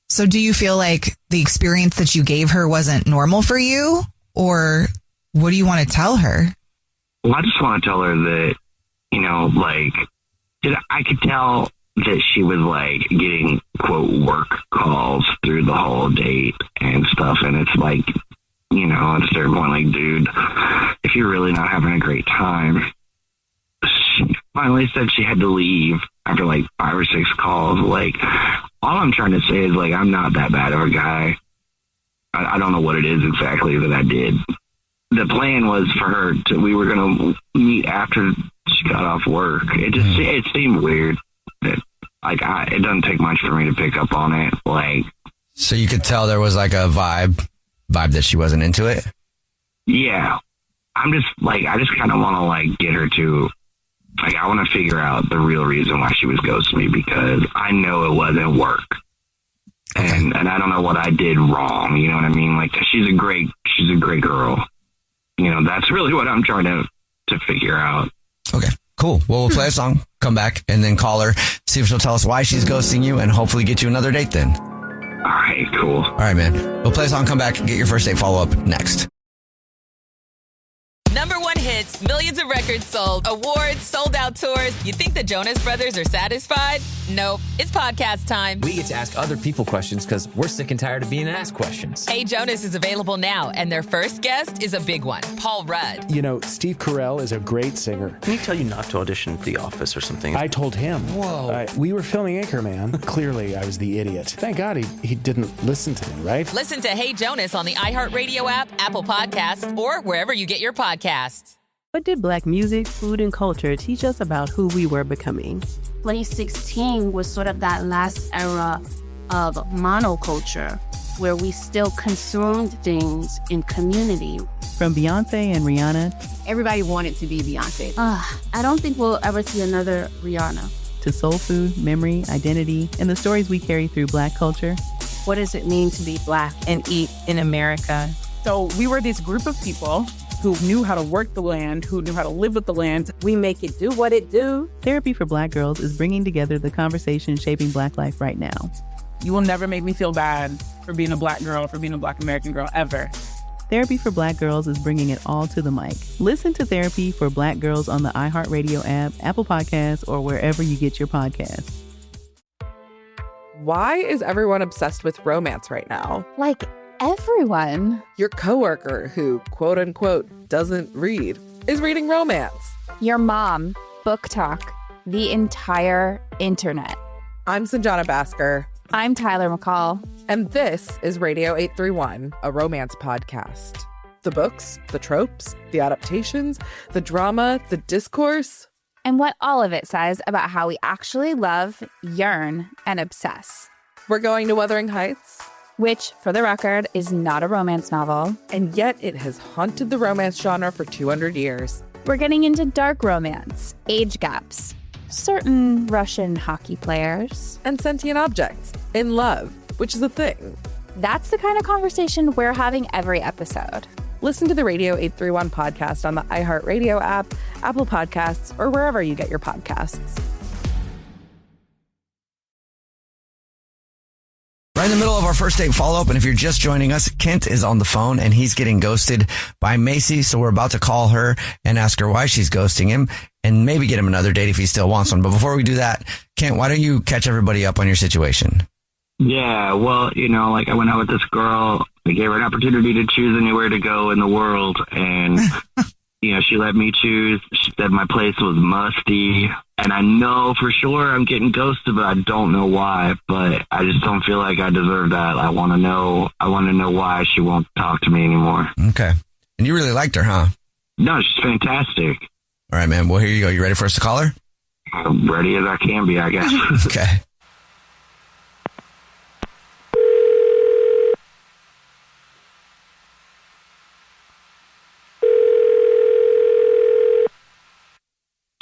So do you feel like the experience that you gave her wasn't normal for you, or what do you want to tell her? Well, I just want to tell her that, like, I could tell that she was like getting quote work calls through the whole date and stuff, and it's like, at a certain point, like, dude, if you're really not having a great time. She finally said she had to leave after like 5 or 6 calls. Like, all I'm trying to say is, like, I'm not that bad of a guy. I don't know what it is exactly that I did. The plan was for her to, we were going to meet after she got off work. It seemed weird. That, like, it doesn't take much for me to pick up on it. Like, so you could tell there was like a vibe that she wasn't into it? Yeah. I'm just, like, I just kind of want to, like, get her to, like, I want to figure out the real reason why she was ghosting me, because I know it wasn't work. And I don't know what I did wrong. You know what I mean? Like, she's a great girl. You know, that's really what I'm trying to figure out. Okay, cool. Well, we'll play a song, come back, and then call her, see if she'll tell us why she's ghosting you, and hopefully get you another date then. All right, cool. All right, man. We'll play a song, come back, get your first date follow-up next. Number one hits, millions of records sold, awards, sold out tours. You think the Jonas Brothers are satisfied? Nope. It's podcast time. We get to ask other people questions because we're sick and tired of being asked questions. Hey Jonas is available now, and their first guest is a big one, Paul Rudd. You know, Steve Carell is a great singer. Can he tell you not to audition for The Office or something? I told him. Whoa. We were filming Anchorman. Clearly, I was the idiot. Thank God he didn't listen to me, right? Listen to Hey Jonas on the iHeartRadio app, Apple Podcasts, or wherever you get your podcasts. What did Black music, food, and culture teach us about who we were becoming? 2016 was sort of that last era of monoculture where we still consumed things in community. From Beyonce and Rihanna. Everybody wanted to be Beyonce. I don't think we'll ever see another Rihanna. To soul food, memory, identity, and the stories we carry through Black culture. What does it mean to be Black and eat in America? So we were this group of people who knew how to work the land, who knew how to live with the land. We make it do what it do. Therapy for Black Girls is bringing together the conversation shaping Black life right now. You will never make me feel bad for being a Black girl, for being a Black American girl, ever. Therapy for Black Girls is bringing it all to the mic. Listen to Therapy for Black Girls on the iHeartRadio app, Apple Podcasts, or wherever you get your podcasts. Why is everyone obsessed with romance right now? Like everyone. Your coworker who, quote unquote, doesn't read is reading romance. Your mom, book talk, the entire internet. I'm Sanjana Basker. I'm Tyler McCall. And this is Radio 831, a romance podcast. The books, the tropes, the adaptations, the drama, the discourse. And what all of it says about how we actually love, yearn, and obsess. We're going to Wuthering Heights, which, for the record, is not a romance novel. And yet it has haunted the romance genre for 200 years. We're getting into dark romance, age gaps, certain Russian hockey players, and sentient objects in love, which is a thing. That's the kind of conversation we're having every episode. Listen to the Radio 831 podcast on the iHeartRadio app, Apple Podcasts, or wherever you get your podcasts. Right in the middle of our first date follow-up, and if you're just joining us, Kent is on the phone, and he's getting ghosted by Macy, so we're about to call her and ask her why she's ghosting him, and maybe get him another date if he still wants one. But before we do that, Kent, why don't you catch everybody up on your situation? Yeah, well, you know, like, I went out with this girl. I gave her an opportunity to choose anywhere to go in the world, and you know, she let me choose. She said my place was musty, and I know for sure I'm getting ghosted, but I don't know why. But I just don't feel like I deserve that. I want to know why she won't talk to me anymore. Okay. And you really liked her, huh? No, she's fantastic. All right, man. Well, here you go. You ready for us to call her? I'm ready as I can be, I guess. Okay.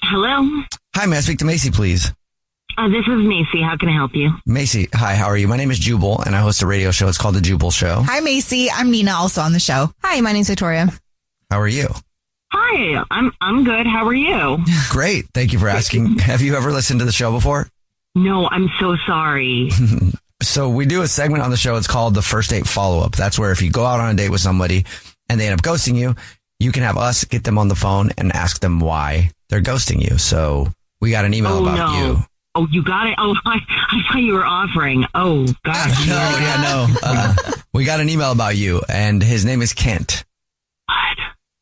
Hello? Hi, may I speak to Macy, please? This is Macy. How can I help you? Macy, hi, how are you? My name is Jubal, and I host a radio show. It's called The Jubal Show. Hi, Macy. I'm Nina, also on the show. Hi, my name's Victoria. How are you? Hi, I'm good. How are you? Great. Thank you for asking. Have you ever listened to the show before? No, I'm so sorry. So we do a segment on the show. It's called the First Date Follow-Up. That's where if you go out on a date with somebody and they end up ghosting you, you can have us get them on the phone and ask them why they're ghosting you. So we got an email about you. Oh, you got it? Oh, I thought you were offering. Oh, gosh. No. We got an email about you, and his name is Kent.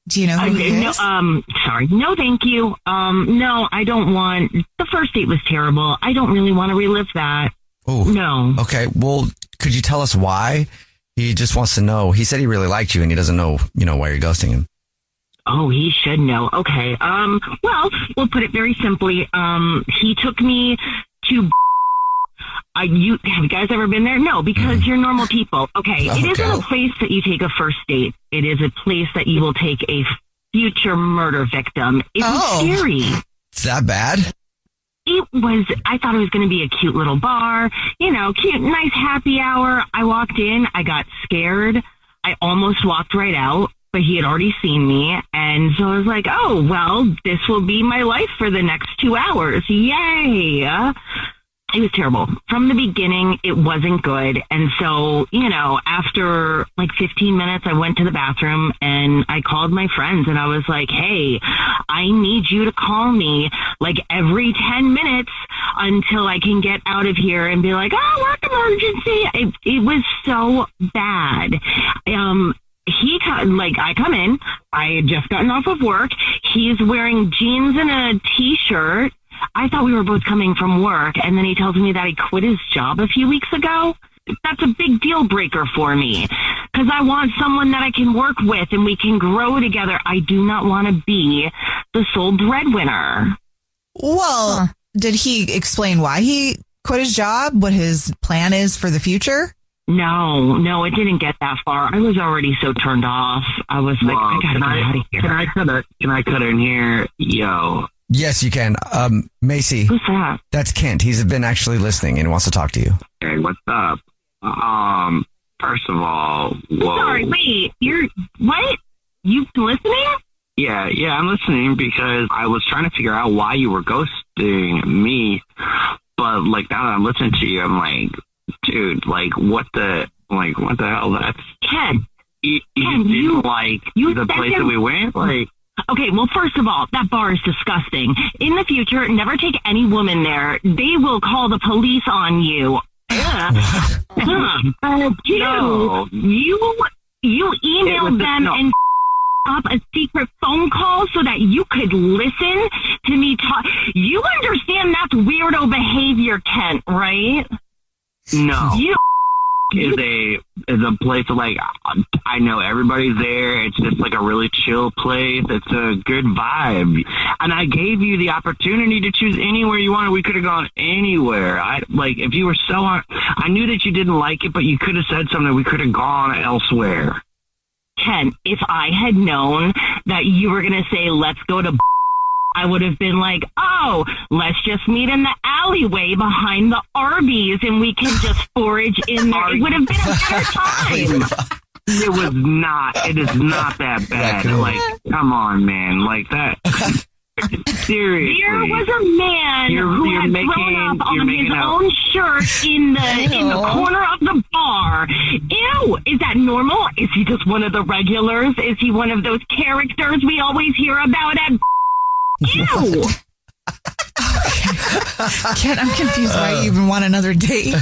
Do you know who he is? Sorry. No, thank you. No, I don't want. The first date was terrible. I don't really want to relive that. Oh, No. Okay. Well, could you tell us why? He just wants to know. He said he really liked you and he doesn't know, why you're ghosting him. Oh, he should know. Okay. Well, we'll put it very simply. He took me to. Have you guys ever been there? No, because you're normal people. Okay. It isn't a place that you take a first date. It is a place that you will take a future murder victim. It was scary. It's that bad? It was, I thought it was going to be a cute little bar, cute, nice happy hour. I walked in, I got scared. I almost walked right out, but he had already seen me. And so I was like, oh, well, this will be my life for the next 2 hours. Yay. It was terrible. From the beginning, it wasn't good. And so, after like 15 minutes, I went to the bathroom and I called my friends and I was like, hey, I need you to call me like every 10 minutes until I can get out of here and be like, oh, work emergency. It was so bad. I come in, I had just gotten off of work. He's wearing jeans and a t-shirt. I thought we were both coming from work, and then he tells me that he quit his job a few weeks ago. That's a big deal breaker for me, because I want someone that I can work with and we can grow together. I do not want to be the sole breadwinner. Well, did he explain why he quit his job, what his plan is for the future? No, it didn't get that far. I was already so turned off. I was like, I gotta get out of here. Can I cut in here? Yo. Yes, you can. Macy. Who's that? That's Kent. He's been actually listening and wants to talk to you. Hey, what's up? First of all, whoa. Sorry, wait. What? You listening? Yeah, I'm listening because I was trying to figure out why you were ghosting me. But now that I'm listening to you, I'm like, dude, what the hell? That's Ken. You didn't like the place that we went? Okay, well, first of all, that bar is disgusting. In the future, never take any woman there. They will call the police on you. No. You emailed them and up a secret phone call so that you could listen to me talk. You understand that's weirdo behavior, Kent, right? No. Is a place I know everybody's there. It's just a really chill place. It's a good vibe. And I gave you the opportunity to choose anywhere you wanted. We could have gone anywhere. If you were I knew that you didn't like it, but you could have said something. We could have gone elsewhere. Ken, if I had known that you were going to say, let's go to I would have been like, oh, let's just meet in the alleyway behind the Arby's and we can just forage in there. It would have been a better time. It was not. It is not that bad. Come on, man. That. Seriously. There was a man who had thrown up on his own shirt in the corner of the bar. Ew, is that normal? Is he just one of the regulars? Is he one of those characters we always hear about at Ew! Ken, I'm confused why you even want another date.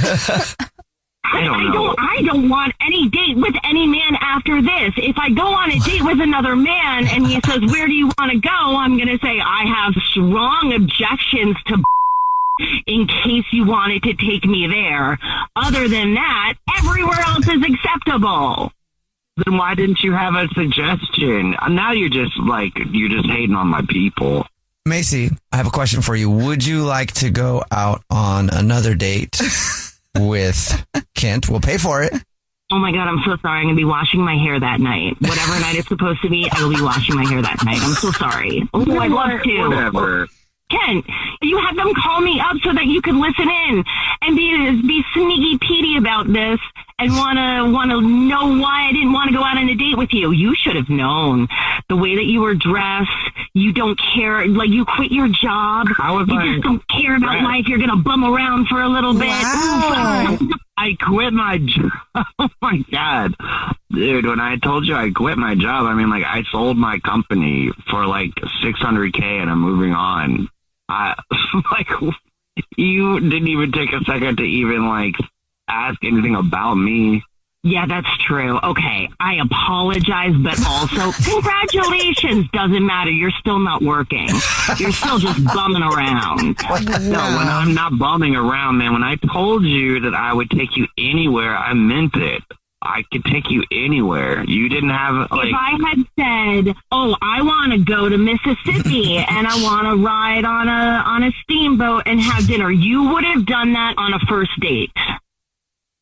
I don't want any date with any man after this. If I go on a date with another man and he says, where do you want to go? I'm going to say, I have strong objections to in case you wanted to take me there. Other than that, everywhere else is acceptable. Then why didn't you have a suggestion? Now you're just hating on my people. Macy, I have a question for you. Would you like to go out on another date with Kent? We'll pay for it. Oh my God, I'm so sorry. I'm going to be washing my hair that night. Whatever night it's supposed to be, I will be washing my hair that night. I'm so sorry. Oh, I'd love to. Whatever. Ken, you had them call me up so that you could listen in and be sneaky Petey about this and want to know why I didn't want to go out on a date with you. You should have known the way that you were dressed. You don't care. You quit your job. You just don't care about life. You're going to bum around for a little bit. Wow. I quit my job. Oh my God. Dude, when I told you I quit my job, I sold my company for $600K and I'm moving on. You didn't even take a second to even ask anything about me. Yeah, that's true. Okay, I apologize, but also congratulations. Doesn't matter. You're still not working. You're still just bumming around. No, when I'm not bumming around, man. When I told you that I would take you anywhere, I meant it. I could take you anywhere. You didn't have like. If I had said, "Oh, I want to go to Mississippi and I want to ride on a steamboat and have dinner," you would have done that on a first date.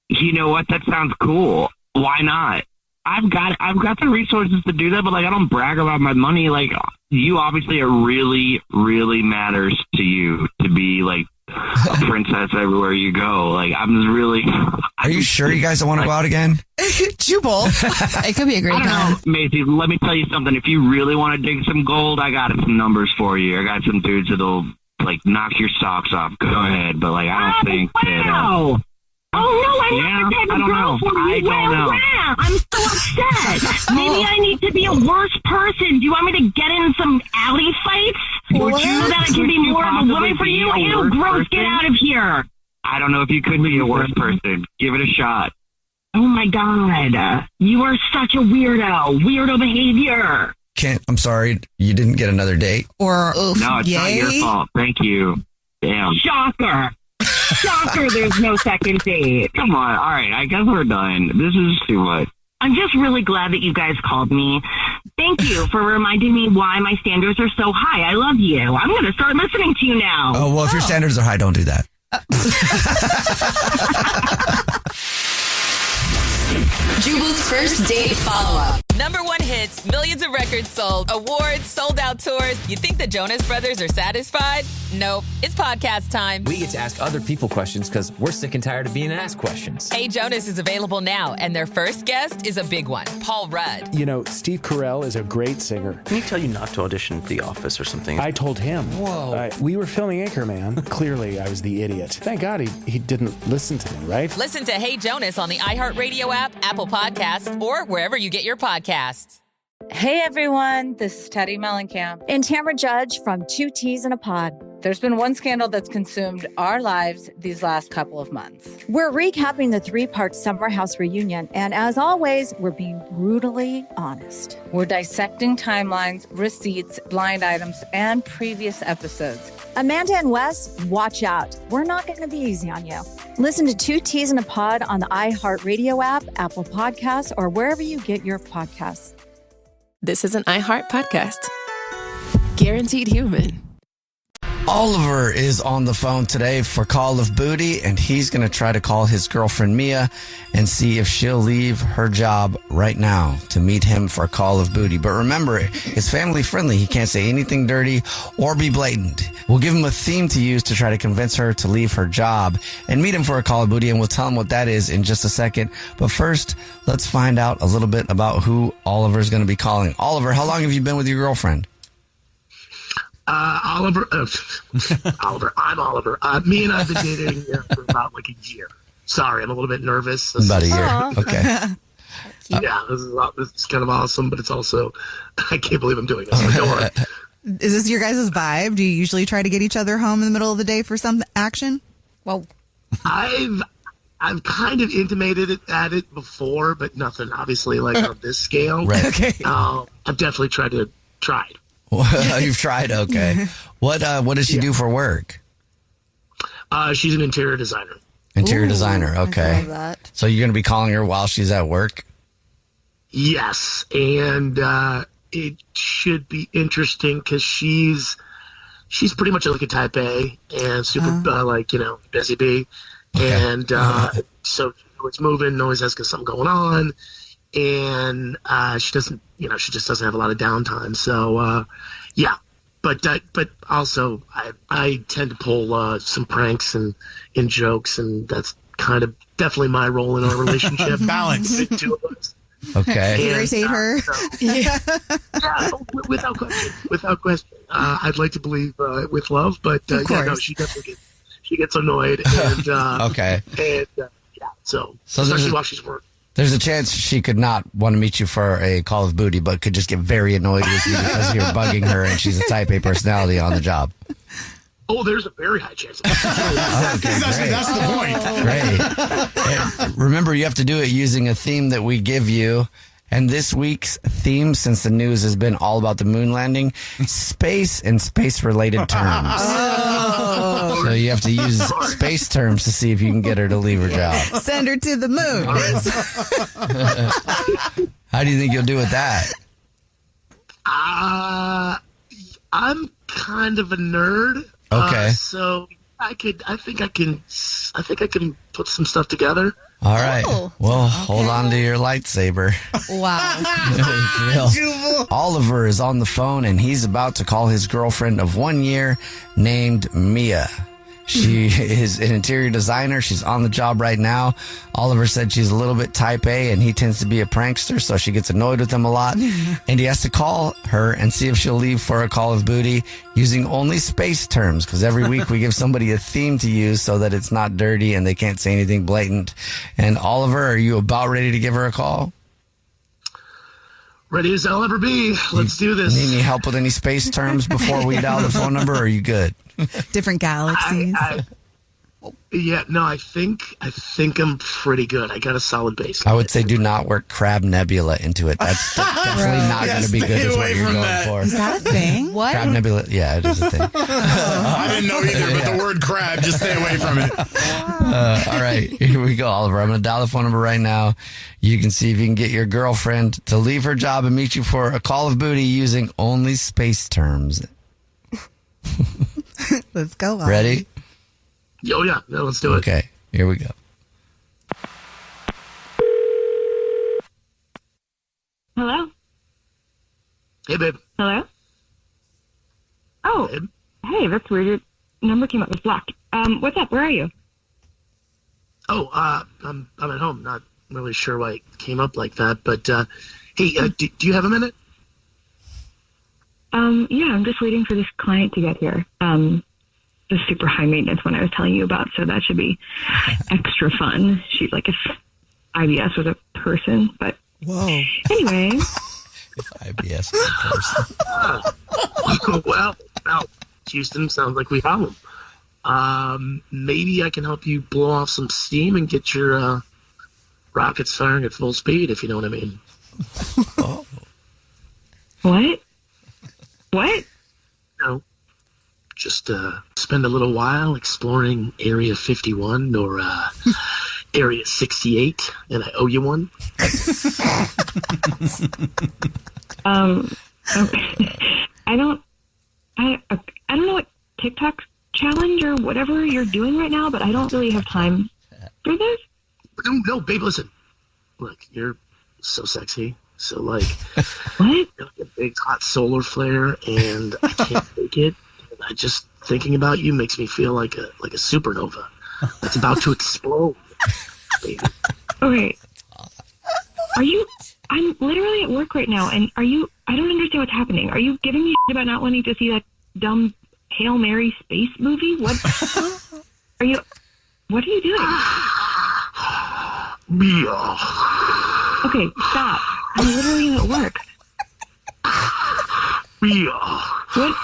You know what? That sounds cool. Why not? I've got the resources to do that, but like I don't brag about my money. Like you, obviously, it really, really matters to you to be like a princess everywhere you go. Like I'm just really. Are you sure you guys don't want to go out again? Jubal. It could be a great I don't time. know, Macy. Let me tell you something. If you really want to dig some gold, I got some numbers for you. I got some dudes that'll like knock your socks off. Go ahead, but like I don't think that. Wow. Oh, no, I'm not the type of girl for you. I don't know. Wow. I'm so upset. Maybe I need to be a worse person. Do you want me to get in some alley fights? So that I can be more of a woman for you? Ew, gross, get out of here. I don't know if you could be a worse person. Give it a shot. Oh, my God. You are such a weirdo. Weirdo behavior. Kent, I'm sorry, you didn't get another date? Or, no, it's not your fault. Thank you. Damn. Shocker. Shocker, there's no second date. Come on. All right, I guess we're done. This is too much. I'm just really glad that you guys called me. Thank you for reminding me why my standards are so high. I love you. I'm going to start listening to you now. Oh, well, if your standards are high, don't do that. Jubal's first date follow-up. #1 hits, millions of records sold, awards, sold-out tours. You think the Jonas Brothers are satisfied? Nope. It's podcast time. We get to ask other people questions because we're sick and tired of being asked questions. Hey Jonas is available now, and their first guest is a big one, Paul Rudd. You know, Steve Carell is a great singer. Can he tell you not to audition for The Office or something? I told him. Whoa. We were filming Anchorman. Clearly, I was the idiot. Thank God he didn't listen to me, right? Listen to Hey Jonas on the iHeartRadio app, Apple Podcasts, or wherever you get your podcasts. Hey everyone, this is Teddy Mellencamp and Tamara Judge from Two Teas in a Pod. There's been one scandal that's consumed our lives these last couple of months. We're recapping the 3-part Summer House reunion, and as always, we're being brutally honest. We're dissecting timelines, receipts, blind items, and previous episodes. Amanda and Wes, watch out. We're not going to be easy on you. Listen to Two Teas in a Pod on the iHeartRadio app, Apple Podcasts, or wherever you get your podcasts. This is an iHeart podcast. Guaranteed human. Oliver is on the phone today for Call of Booty, and he's going to try to call his girlfriend Mia and see if she'll leave her job right now to meet him for a Call of Booty. But remember, it's family friendly. He can't say anything dirty or be blatant. We'll give him a theme to use to try to convince her to leave her job and meet him for a Call of Booty, and we'll tell him what that is in just a second. But first, let's find out a little bit about who Oliver's going to be calling. Oliver, how long have you been with your girlfriend? Oliver, I'm Oliver. Me and I have been dating for about like a year. Sorry, I'm a little bit nervous. About a year. Okay. Yeah, this is kind of awesome, but it's also, I can't believe I'm doing this. But don't worry. Is this your guys' vibe? Do you usually try to get each other home in the middle of the day for some action? Well, I've kind of intimated at it before, but nothing obviously like on this scale. Right. Okay. I've definitely tried. You've tried, okay. What does she do for work? She's an interior designer. Interior designer, okay. I love that. So you're going to be calling her while she's at work? Yes, and it should be interesting because she's pretty much like a type A and super busy bee, and so it's moving, always has something going on, and she just doesn't have a lot of downtime. So yeah, but also I tend to pull some pranks and jokes, and that's kind of definitely my role in our relationship. Balance. The two of us. Okay. Irritate her. Yeah, without question. I'd like to believe with love, but she definitely gets annoyed, and okay, and so especially while she's working. There's a chance she could not want to meet you for a Call of Booty, but could just get very annoyed with you because you're bugging her and she's a type A personality on the job. Oh, there's a very high chance. Okay, that's the point. Great. Remember, you have to do it using a theme that we give you. And this week's theme, since the news has been all about the moon landing, space and space-related terms. Oh. So you have to use space terms to see if you can get her to leave her job. Send her to the moon. How do you think you'll do with that? I'm kind of a nerd. Okay. So I think I can put some stuff together. All right. Well, hold on to your lightsaber. Wow. It's real. Oliver is on the phone, and he's about to call his girlfriend of 1 year named Mia. She is an interior designer. She's on the job right now. Oliver said she's a little bit type A, and he tends to be a prankster, so she gets annoyed with him a lot. And he has to call her and see if she'll leave for a call of booty using only space terms, because every week we give somebody a theme to use so that it's not dirty and they can't say anything blatant. And Oliver, are you about ready to give her a call? Ready as I'll ever be. Let's do this. Need any help with any space terms before we dial the phone number, or are you good? Different galaxies. I think I'm pretty good. I got a solid base. I would say do not work Crab Nebula into it. That's definitely not going to be good is what you're going for. Is that a thing? What? Crab Nebula, yeah, it is a thing. I didn't know either, but the word crab, just stay away from it. All right, here we go, Oliver. I'm going to dial the phone number right now. You can see if you can get your girlfriend to leave her job and meet you for a call of booty using only space terms. Let's go, Oliver. Ready? Oh, yeah. Let's do it. Okay, here we go. Hello? Hey, babe. Hello? Oh, babe. Hey, that's weird. Your number came up as blocked. What's up? Where are you? Oh, I'm at home. Not really sure why it came up like that, but hey, do you have a minute? Yeah, I'm just waiting for this client to get here. The super high maintenance one I was telling you about, so that should be extra fun. She's like if IBS was a person, but whoa. Anyway. If IBS was a person. Well, Houston, sounds like we have them. Maybe I can help you blow off some steam and get your rockets firing at full speed, if you know what I mean. Oh. What? What? No. Just spend a little while exploring Area 51 or Area 68, and I owe you one. Okay. I don't know what TikTok challenge or whatever you're doing right now, but I don't really have time for this. No, babe, listen. Look, you're so sexy. So, like, what? You're like a big hot solar flare, and I can't take it. And I just thinking about you makes me feel like a supernova that's about to explode. Baby. Okay. I'm literally at work right now, and I don't understand what's happening. Are you giving me shit about not wanting to see that dumb Hail Mary space movie? What are you doing? Mia. Okay, stop. I'm literally at work. Mia. What?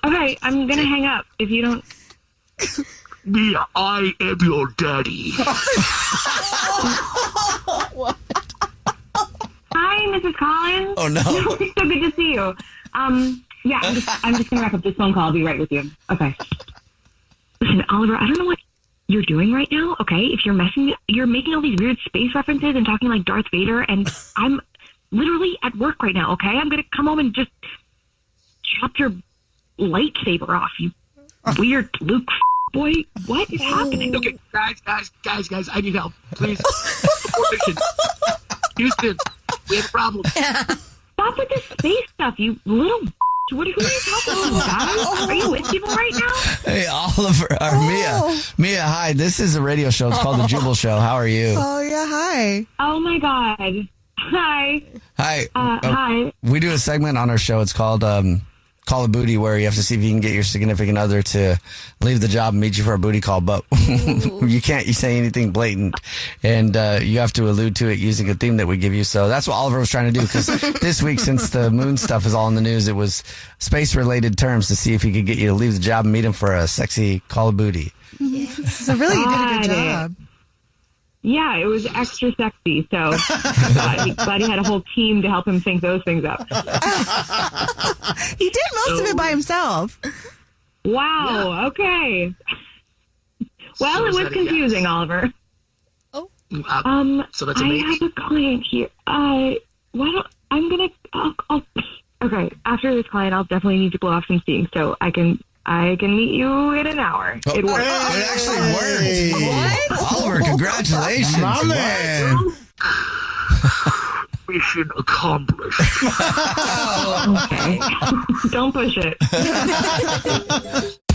Okay, I'm gonna hang up if you don't. Mia, I am your daddy. What? Hi, Mrs. Collins. Oh no. So good to see you. Yeah, I'm just gonna wrap up this phone call. I'll be right with you. Okay. Listen, Oliver, I don't know what you're doing right now. Okay, if you're making all these weird space references and talking like Darth Vader, and I'm literally at work right now. Okay, I'm gonna come home and just chop your lightsaber off. You weird Luke boy. What is happening? Okay, guys, I need help, please. Houston, we have a problem. Stop with this space stuff, you little. Who are you talking to, guys? Are you with people right now? Hey, Oliver, or Mia. Mia, hi. This is a radio show. It's called The Jubal Show. How are you? Oh, yeah, hi. Oh, my God. Hi. Hi. Hi. We do a segment on our show. It's called Call a Booty, where you have to see if you can get your significant other to leave the job and meet you for a booty call, but you can't say anything blatant, and you have to allude to it using a theme that we give you. So that's what Oliver was trying to do, because this week, since the moon stuff is all in the news, it was space-related terms to see if he could get you to leave the job and meet him for a sexy call a booty. So really, you did a good job. Yeah, it was extra sexy. So glad he had a whole team to help him think those things up. He did most of it by himself. Wow. Okay. Well, So it is was that a confusing, yes? Oliver. So that's a maybe? I have a client here. Okay, after this client, I'll definitely need to blow off some steam, so I can meet you in an hour. Oh, It worked. it actually worked. What? Oliver, congratulations. My man. Mission accomplished. Okay. Don't push it.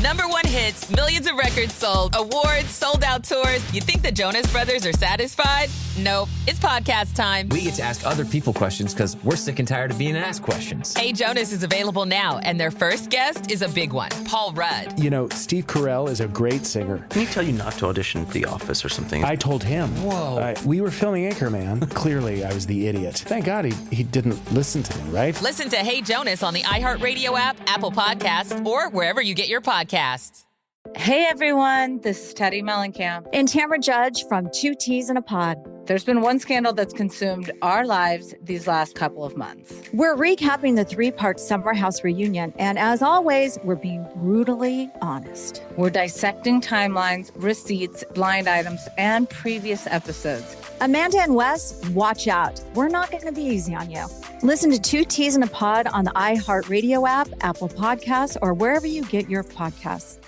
Number one hits, millions of records sold, awards, sold out tours. You think the Jonas Brothers are satisfied? Nope. It's podcast time. We get to ask other people questions because we're sick and tired of being asked questions. Hey Jonas is available now, and their first guest is a big one, Paul Rudd. You know, Steve Carell is a great singer. Didn't he tell you not to audition for The Office or something? I told him. Whoa. We were filming Anchorman. Clearly, I was the idiot. Thank God he didn't listen to me, right? Listen to Hey Jonas on the iHeartRadio app, Apple Podcasts, or wherever you get your podcasts. Hey everyone, this is Teddy Mellencamp. And Tamara Judge from Two Teas in a Pod. There's been one scandal that's consumed our lives these last couple of months. We're recapping the 3-part Summer House reunion, and as always, we're being brutally honest. We're dissecting timelines, receipts, blind items, and previous episodes. Amanda and Wes, watch out. We're not going to be easy on you. Listen to Two Teas in a Pod on the iHeartRadio app, Apple Podcasts, or wherever you get your podcasts.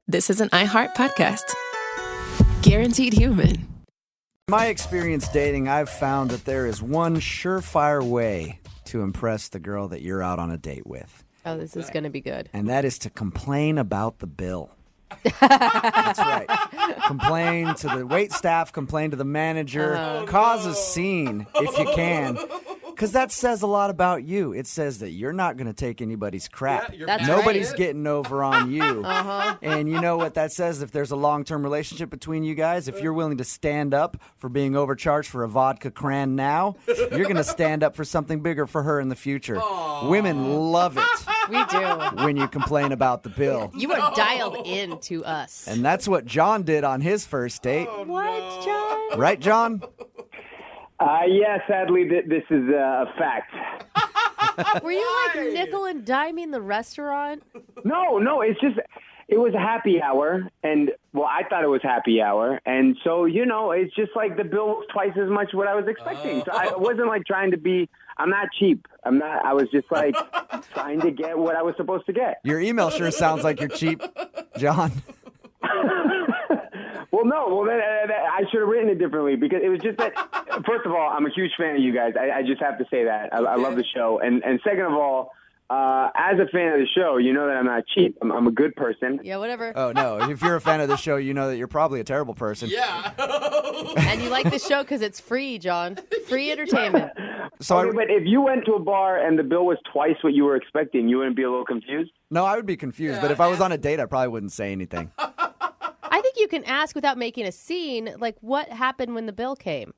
This is an iHeart podcast. Guaranteed human. My experience dating, I've found that there is one surefire way to impress the girl that you're out on a date with. Oh, this is going to be good. And that is to complain about the bill. That's right. Complain to the wait staff, complain to the manager, cause a scene if you can. Because that says a lot about you. It says that you're not going to take anybody's crap. Nobody's getting over on you. And you know what that says? If there's a long-term relationship between you guys, if you're willing to stand up for being overcharged for a vodka cran now, you're going to stand up for something bigger for her in the future. Women love it. We do. When you complain about the bill. You are dialed in to us. And that's what John did on his first date. What, John? Right, John? Yeah, sadly, this is a fact. Were you like nickel and diming the restaurant? No, it's just, it was a happy hour, and, well, I thought it was happy hour, and so, you know, it's just like the bill was twice as much what I was expecting. So I wasn't like trying to be, I'm not cheap. I was just like trying to get what I was supposed to get. Your email sure sounds like you're cheap, John. I should have written it differently because it was just that, first of all, I'm a huge fan of you guys. I just have to say that. I love the show. And second of all, as a fan of the show, you know that I'm not cheap. I'm a good person. Yeah, whatever. Oh, no. If you're a fan of the show, you know that you're probably a terrible person. Yeah. And you like the show because it's free, John. Free entertainment. So but if you went to a bar and the bill was twice what you were expecting, you wouldn't be a little confused? No, I would be confused. But if I was on a date, I probably wouldn't say anything. I think you can ask without making a scene, like what happened when the bill came.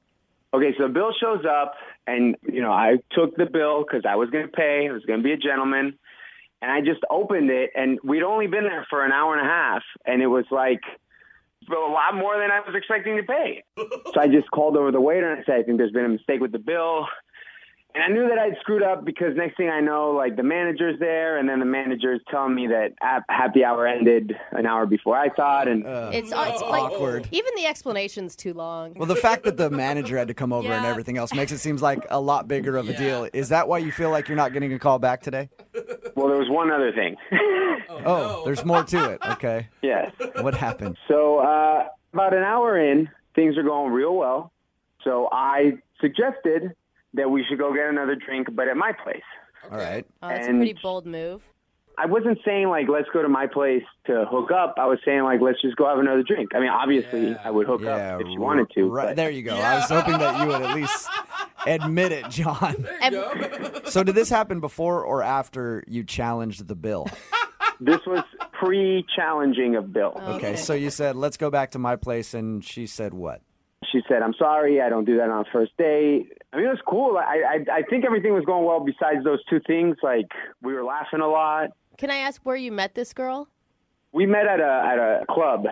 Okay, so the bill shows up, and, you know, I took the bill because I was going to pay. I was going to be a gentleman. And I just opened it, and we'd only been there for an hour and a half, and it was like a lot more than I was expecting to pay. So I just called over the waiter and I said, I think there's been a mistake with the bill. And I knew that I'd screwed up because next thing I know, like, the manager's there, and then the manager's telling me that happy hour ended an hour before I thought. And it's like, awkward. Even the explanation's too long. Well, the fact that the manager had to come over and everything else makes it seem like a lot bigger of a deal. Is that why you feel like you're not getting a call back today? Well, there was one other thing. There's more to it. Okay. Yes. What happened? So about an hour in, things are going real well. So I suggested that we should go get another drink, but at my place. All right. Oh, that's a pretty bold move. I wasn't saying, like, let's go to my place to hook up. I was saying, like, let's just go have another drink. I mean, obviously, I would hook up if you wanted to. Right. But... There you go. I was hoping that you would at least admit it, John. So did this happen before or after you challenged the bill? This was pre-challenging of Bill. Okay, so you said, let's go back to my place, and she said what? She said, I'm sorry, I don't do that on a first date. I mean, it was cool. I think everything was going well besides those two things. Like, we were laughing a lot. Can I ask where you met this girl? We met at a club.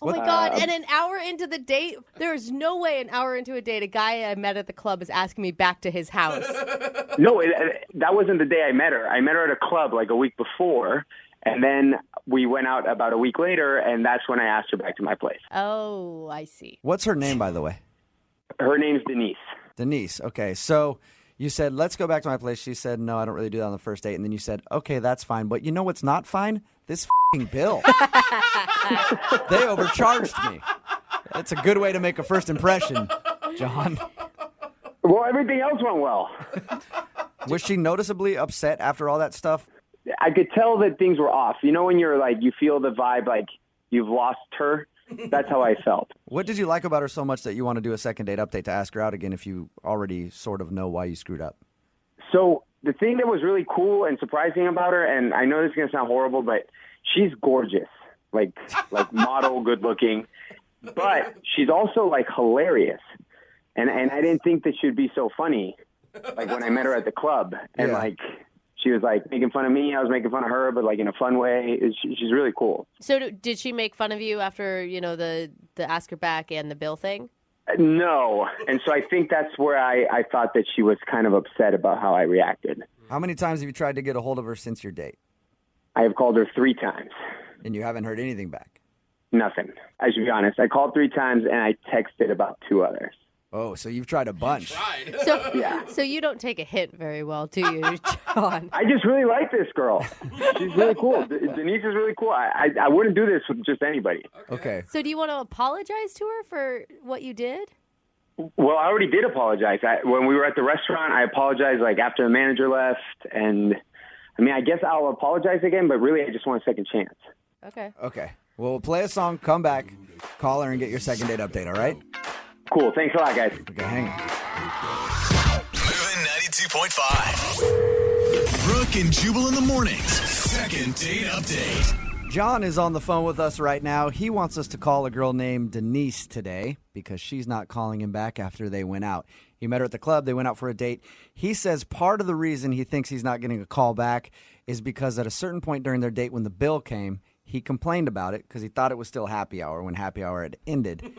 Oh my God. And an hour into the date, there's no way an hour into a date, a guy I met at the club is asking me back to his house. No, that wasn't the day I met her. I met her at a club like a week before, and then we went out about a week later, and that's when I asked her back to my place. Oh, I see. What's her name, by the way? Her name's Denise. Denise. Okay, so you said, let's go back to my place. She said, no, I don't really do that on the first date. And then you said, okay, that's fine. But you know what's not fine? This f***ing bill. They overcharged me. That's a good way to make a first impression, John. Well, everything else went well. Was she noticeably upset after all that stuff? I could tell that things were off. You know when you're like, you feel the vibe like you've lost her? That's how I felt. What did you like about her so much that you want to do a second date update to ask her out again if you already sort of know why you screwed up? So the thing that was really cool and surprising about her, and I know this is going to sound horrible, but she's gorgeous, like model, good looking, but she's also like hilarious. And I didn't think that she'd be so funny, like when I met her at the club. And like, she was like making fun of me. I was making fun of her, but like in a fun way. She's really cool. So did she make fun of you after, the ask her back and the bill thing? No. And so I think that's where I thought that she was kind of upset about how I reacted. How many times have you tried to get a hold of her since your date? I have called her 3 times. And you haven't heard anything back? Nothing. I should be honest. I called 3 times and I texted about 2 others. Oh, so you've tried a bunch. So you don't take a hint very well, do you, John? I just really like this girl. She's really cool. Denise is really cool. I wouldn't do this with just anybody. Okay. So do you want to apologize to her for what you did? Well, I already did apologize. When we were at the restaurant, I apologized like after the manager left. And I mean, I guess I'll apologize again, but really I just want a second chance. Okay. Okay. Well, we'll play a song, come back, call her, and get your second date update, all right? Cool. Thanks a lot, guys. Okay, hang on. Moving 92.5. Brooke and Jubal in the mornings. Second date update. John is on the phone with us right now. He wants us to call a girl named Denise today because she's not calling him back after they went out. He met her at the club. They went out for a date. He says part of the reason he thinks he's not getting a call back is because at a certain point during their date when the bill came, he complained about it because he thought it was still happy hour when happy hour had ended.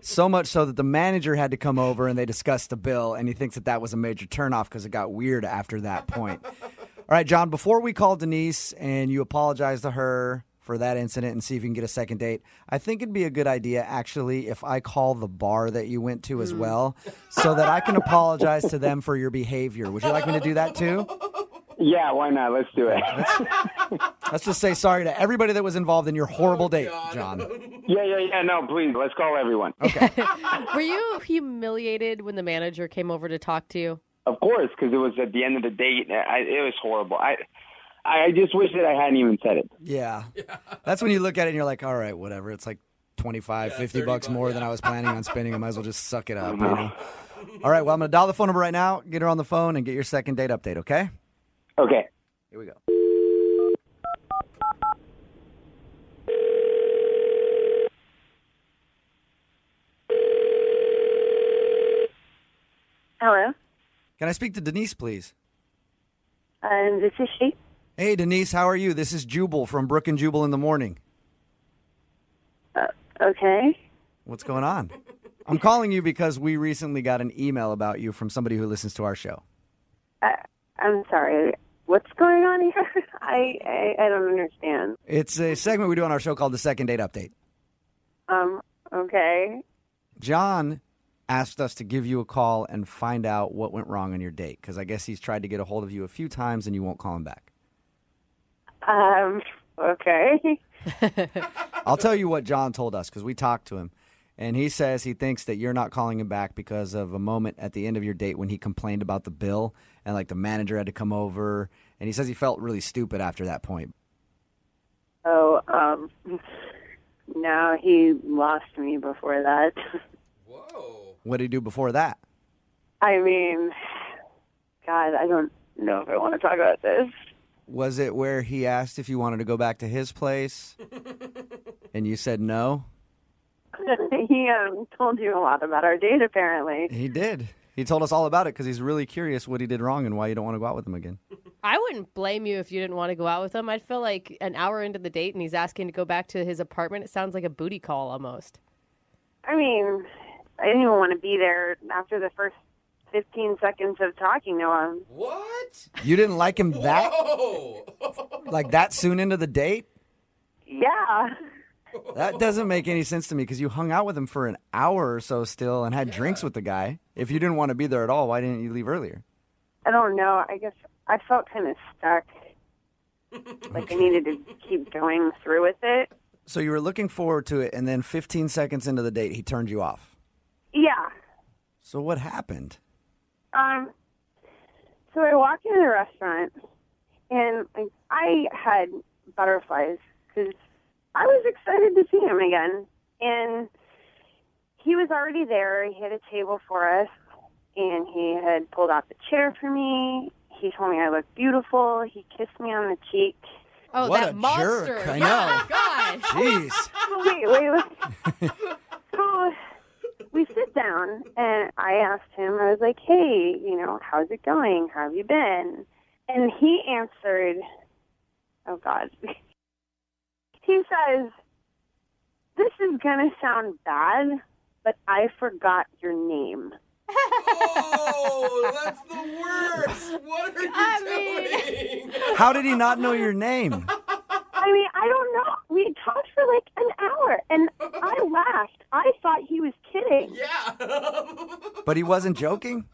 So much so that the manager had to come over and they discussed the bill, and he thinks that was a major turnoff because it got weird after that point. All right, John, before we call Denise and you apologize to her for that incident and see if you can get a second date, I think it'd be a good idea, actually, if I call the bar that you went to as well so that I can apologize to them for your behavior. Would you like me to do that too? Yeah, why not? Let's do it. Let's just say sorry to everybody that was involved in your horrible date, John. Yeah. No, please. Let's call everyone. Okay. Were you humiliated when the manager came over to talk to you? Of course, because it was at the end of the date. It was horrible. I just wish that I hadn't even said it. Yeah. That's when you look at it and you're like, all right, whatever. It's like $25, $50 more than I was planning on spending. I might as well just suck it up. You know? All right, well, I'm going to dial the phone number right now, get her on the phone, and get your second date update, okay? Okay. Here we go. Hello. Can I speak to Denise, please? This is she. Hey, Denise, how are you? This is Jubal from Brooke and Jubal in the morning. Okay. What's going on? I'm calling you because we recently got an email about you from somebody who listens to our show. I'm sorry. What's going on here? I don't understand. It's a segment we do on our show called the Second Date Update. Okay. John asked us to give you a call and find out what went wrong on your date, because I guess he's tried to get a hold of you a few times and you won't call him back. Okay. I'll tell you what John told us, because we talked to him, and he says he thinks that you're not calling him back because of a moment at the end of your date when he complained about the bill and like the manager had to come over, and he says he felt really stupid after that point. Oh, no, he lost me before that. What did he do before that? I mean, God, I don't know if I want to talk about this. Was it where he asked if you wanted to go back to his place and you said no? He told you a lot about our date, apparently. He did. He told us all about it because he's really curious what he did wrong and why you don't want to go out with him again. I wouldn't blame you if you didn't want to go out with him. I'd feel like an hour into the date and he's asking to go back to his apartment. It sounds like a booty call almost. I mean, I didn't even want to be there after the first 15 seconds of talking to him. What? You didn't like him that? Whoa! Like that soon into the date? Yeah. That doesn't make any sense to me because you hung out with him for an hour or so still and had drinks with the guy. If you didn't want to be there at all, why didn't you leave earlier? I don't know. I guess I felt kind of stuck. Like I needed to keep going through with it. So you were looking forward to it, and then 15 seconds into the date, he turned you off. Yeah. So what happened? So I walked into the restaurant, and I had butterflies because I was excited to see him again. And he was already there. He had a table for us, and he had pulled out the chair for me. He told me I looked beautiful. He kissed me on the cheek. Oh, What that a monster. jerk, I Yeah, know. gosh. Jeez. Wait. So we sit down, and I asked him, I was like, hey, how's it going? How have you been? And he answered, oh, God. He says, this is going to sound bad, but I forgot your name. Oh, that's the worst. What are you doing? How did he not know your name? I mean, I don't know. We talked for like an hour, and I laughed. I thought he was kidding. Yeah. But he wasn't joking?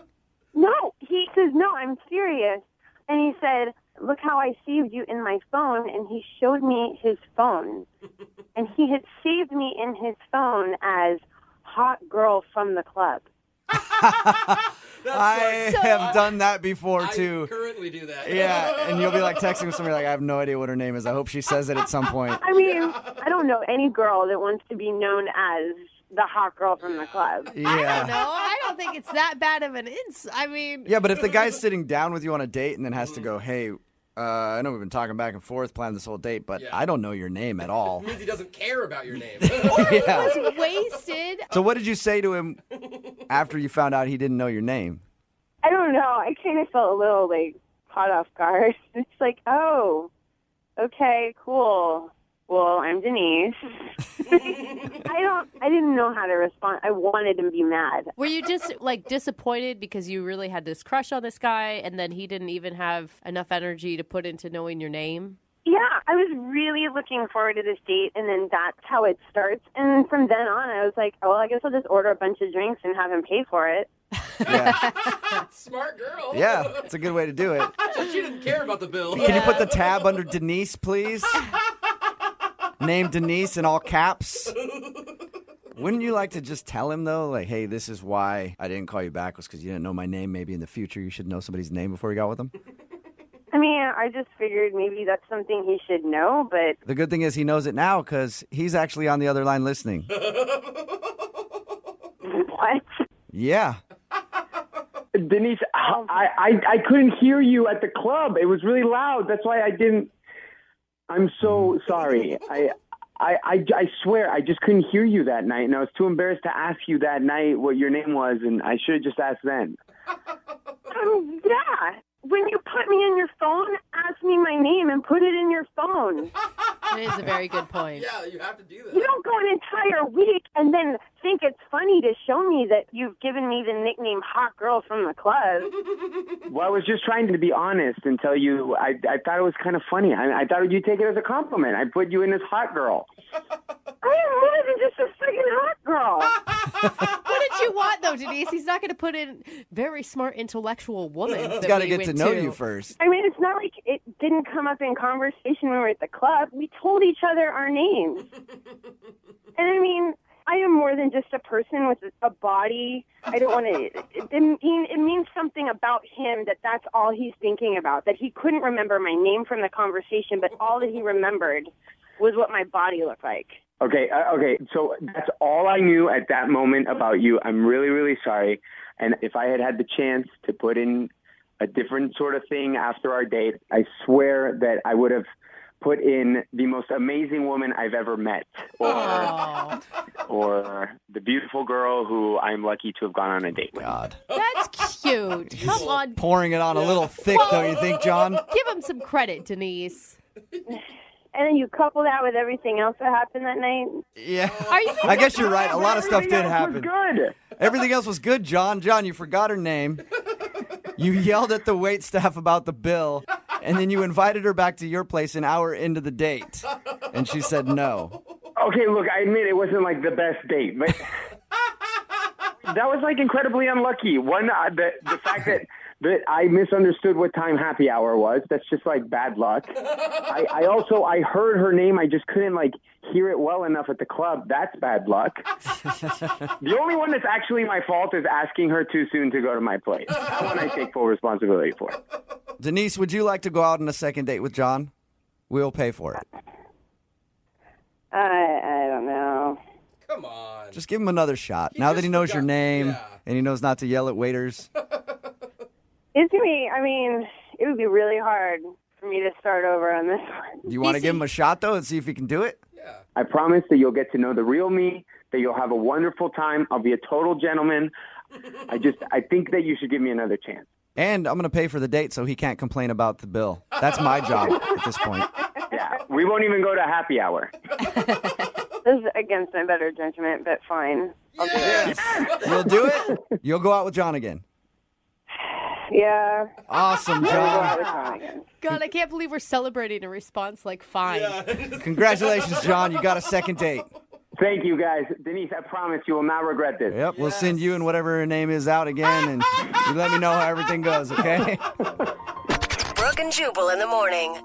No, he says, no, I'm serious. And he said, look how I saved you in my phone. And he showed me his phone. And he had saved me in his phone as hot girl from the club. I have done that before, too. I currently do that. Yeah, and you'll be like texting with somebody like, I have no idea what her name is. I hope she says it at some point. I mean, I don't know any girl that wants to be known as the hot girl from the club. I don't Yeah. know. I don't think it's that bad of an I mean... Yeah, but if the guy's sitting down with you on a date and then has to go, hey, I know we've been talking back and forth, planning this whole date, but I don't know your name at all. It means he doesn't care about your name. Or he was wasted. So what did you say to him after you found out he didn't know your name? I don't know. I kind of felt a little, caught off guard. It's like, oh, okay, cool. Well, I'm Denise. I didn't know how to respond. I wanted to be mad. Were you just, disappointed because you really had this crush on this guy and then he didn't even have enough energy to put into knowing your name? Yeah, I was really looking forward to this date, and then that's how it starts. And from then on, I was like, well, I guess I'll just order a bunch of drinks and have him pay for it. Smart girl. Yeah, it's a good way to do it. She didn't care about the bill. Can you put the tab under Denise, please? Name Denise in all caps. Wouldn't you like to just tell him, though, like, hey, this is why I didn't call you back was because you didn't know my name. Maybe in the future you should know somebody's name before you got with them? I mean, I just figured maybe that's something he should know, but... The good thing is he knows it now because he's actually on the other line listening. What? Yeah. Denise, I couldn't hear you at the club. It was really loud. That's why I didn't. I'm so sorry. I swear I just couldn't hear you that night, and I was too embarrassed to ask you that night what your name was, and I should have just asked then. Yeah. When you put me in your phone, ask me my name and put it in your phone. That is a very good point. Yeah, you have to do that. You don't go an entire week and then think it's funny to show me that you've given me the nickname Hot Girl from the club. Well, I was just trying to be honest and tell you I thought it was kind of funny. I thought you'd take it as a compliment. I put you in as Hot Girl. I am more than just a freaking hot girl. What did you want, though, Denise? He's not going to put in very smart, intellectual woman. He's got to get to know you first. I mean, it's not like it didn't come up in conversation when we were at the club. We told each other our names. And I mean, I am more than just a person with a body. I don't want to... It means something about him that's all he's thinking about, that he couldn't remember my name from the conversation, but all that he remembered was what my body looked like. Okay, so that's all I knew at that moment about you. I'm really, really sorry. And if I had had the chance to put in a different sort of thing after our date, I swear that I would have put in the most amazing woman I've ever met, or the beautiful girl who I'm lucky to have gone on a date with. God. That's cute. Come on. Pouring it on a little thick, don't you think, John? Give him some credit, Denise. And then you couple that with everything else that happened that night. Yeah. Are you I guess you're right. A lot of stuff did Everything else happen. was good. Everything else was good, John. John, you forgot her name. You yelled at the wait staff about the bill, and then you invited her back to your place an hour into the date, and she said no. Okay, look, I admit it wasn't like the best date, but that was like incredibly unlucky. One, the fact that I misunderstood what time happy hour was, that's just like bad luck. I heard her name, I just couldn't like hear it well enough at the club. That's bad luck. The only one that's actually my fault is asking her too soon to go to my place. That one I take full responsibility for. Denise, would you like to go out on a second date with John? We'll pay for it. I don't know. Come on. Just give him another shot. Now that he knows your name and he knows not to yell at waiters. It's going to be, I mean, it would be really hard for me to start over on this one. You want to give him a shot, though, and see if he can do it? I promise that you'll get to know the real me, that you'll have a wonderful time. I'll be a total gentleman. I think that you should give me another chance. And I'm going to pay for the date so he can't complain about the bill. That's my job at this point. Yeah, we won't even go to happy hour. This is against my better judgment, but fine. I'll do it. You'll do it? You'll go out with John again. Yeah. Awesome, John. God, I can't believe we're celebrating a response like fine. Congratulations, John. You got a second date. Thank you, guys. Denise, I promise you will not regret this. Yep, we'll send you and whatever her name is out again, and you let me know how everything goes, okay? Brooke and Jubal in the morning.